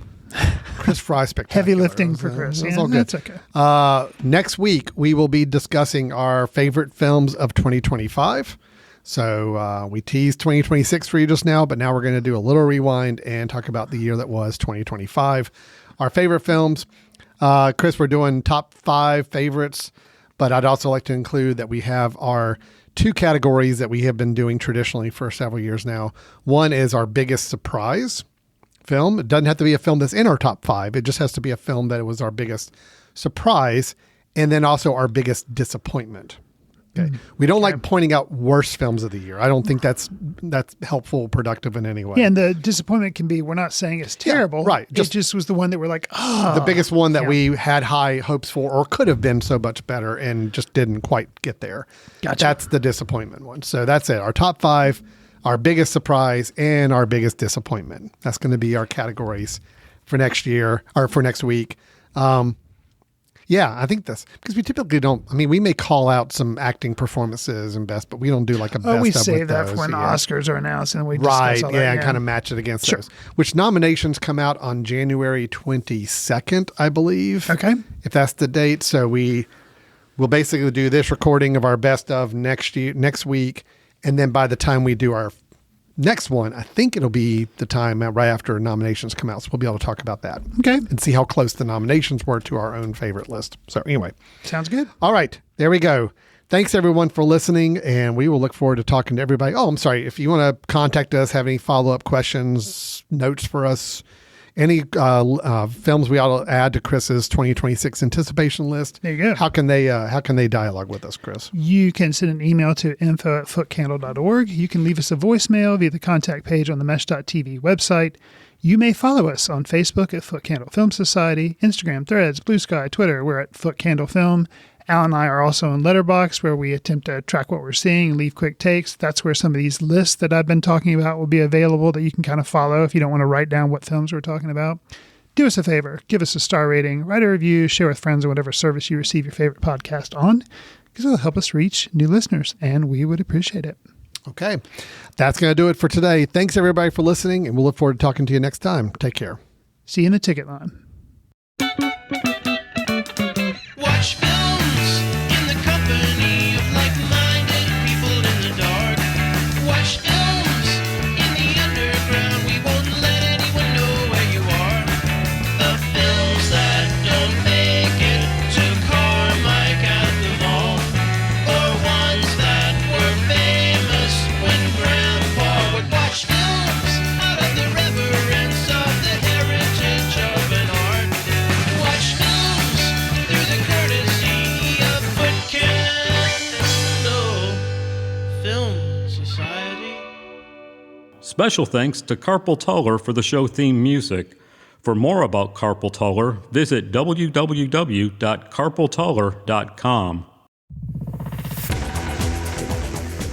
Chris Fry spectacular. Heavy lifting for Chris. It was Yeah, all good. that's okay. Next week, we will be discussing our favorite films of 2025. So we teased 2026 for you just now, but now we're going to do a little rewind and talk about the year that was 2025. Our favorite films. Chris, we're doing top 5 favorites, but I'd also like to include that we have our 2 categories that we have been doing traditionally for several years now. One is our biggest surprise film. It doesn't have to be a film that's in our top 5. It just has to be a film that was our biggest surprise, and then also our biggest disappointment. Okay. We don't like pointing out worst films of the year. I don't think that's helpful, productive in any way. Yeah, and the disappointment can be, we're not saying it's terrible. right. It just was the one that we're like, oh. The biggest one that we had high hopes for or could have been so much better and just didn't quite get there. Gotcha. That's the disappointment one. So that's it. Our top 5, our biggest surprise, and our biggest disappointment. That's going to be our categories for next year or for next week. Yeah, I think that's because we typically don't. I mean, we may call out some acting performances and best, but we don't do like a best. We of save with that those. for when the Oscars are announced and we right, discuss all that. and kind of match it against Sure. those. Which nominations come out on January 22nd, I believe. Okay, if that's the date. So we will basically do this recording of our best of next week, and then by the time we do our next one, I think it'll be the time right after nominations come out. So we'll be able to talk about that. Okay. And see how close the nominations were to our own favorite list. So anyway. Sounds good. All right. There we go. Thanks everyone for listening, and we will look forward to talking to everybody. Oh, I'm sorry. If you want to contact us, have any follow-up questions, notes for us, any films we ought to add to Chris's 2026 anticipation list. There you go. How can they dialogue with us, Chris? You can send an email to info@footcandle.org. You can leave us a voicemail via the contact page on the mesh.tv website. You may follow us on Facebook at Foot Candle Film Society, Instagram, Threads, Blue Sky, Twitter. We're at Foot Candle Film. Al and I are also on Letterboxd, where we attempt to track what we're seeing and leave quick takes. That's where some of these lists that I've been talking about will be available that you can kind of follow if you don't want to write down what films we're talking about. Do us a favor. Give us a star rating, write a review, share with friends on whatever service you receive your favorite podcast on, because it'll help us reach new listeners, and we would appreciate it. Okay. That's going to do it for today. Thanks, everybody, for listening, and we'll look forward to talking to you next time. Take care. See you in the ticket line. Watch films in the company of like-minded people in the dark. Watch films in the underground. We won't let anyone know where you are. The films that don't make it to Carmike at the mall, or ones that were famous when Grandpa would watch films out of the reverence of the heritage of an art. Watch films through the courtesy of Foot Candle Film Society. Special thanks to Carpal Tuller for the show theme music. For more about Carpal Tuller, visit www.carpaltuller.com.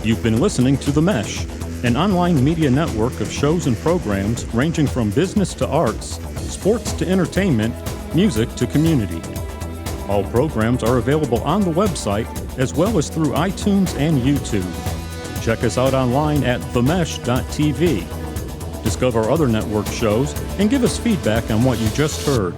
You've been listening to The Mesh, an online media network of shows and programs ranging from business to arts, sports to entertainment, music to community. All programs are available on the website as well as through iTunes and YouTube. Check us out online at themesh.tv. Discover other network shows and give us feedback on what you just heard.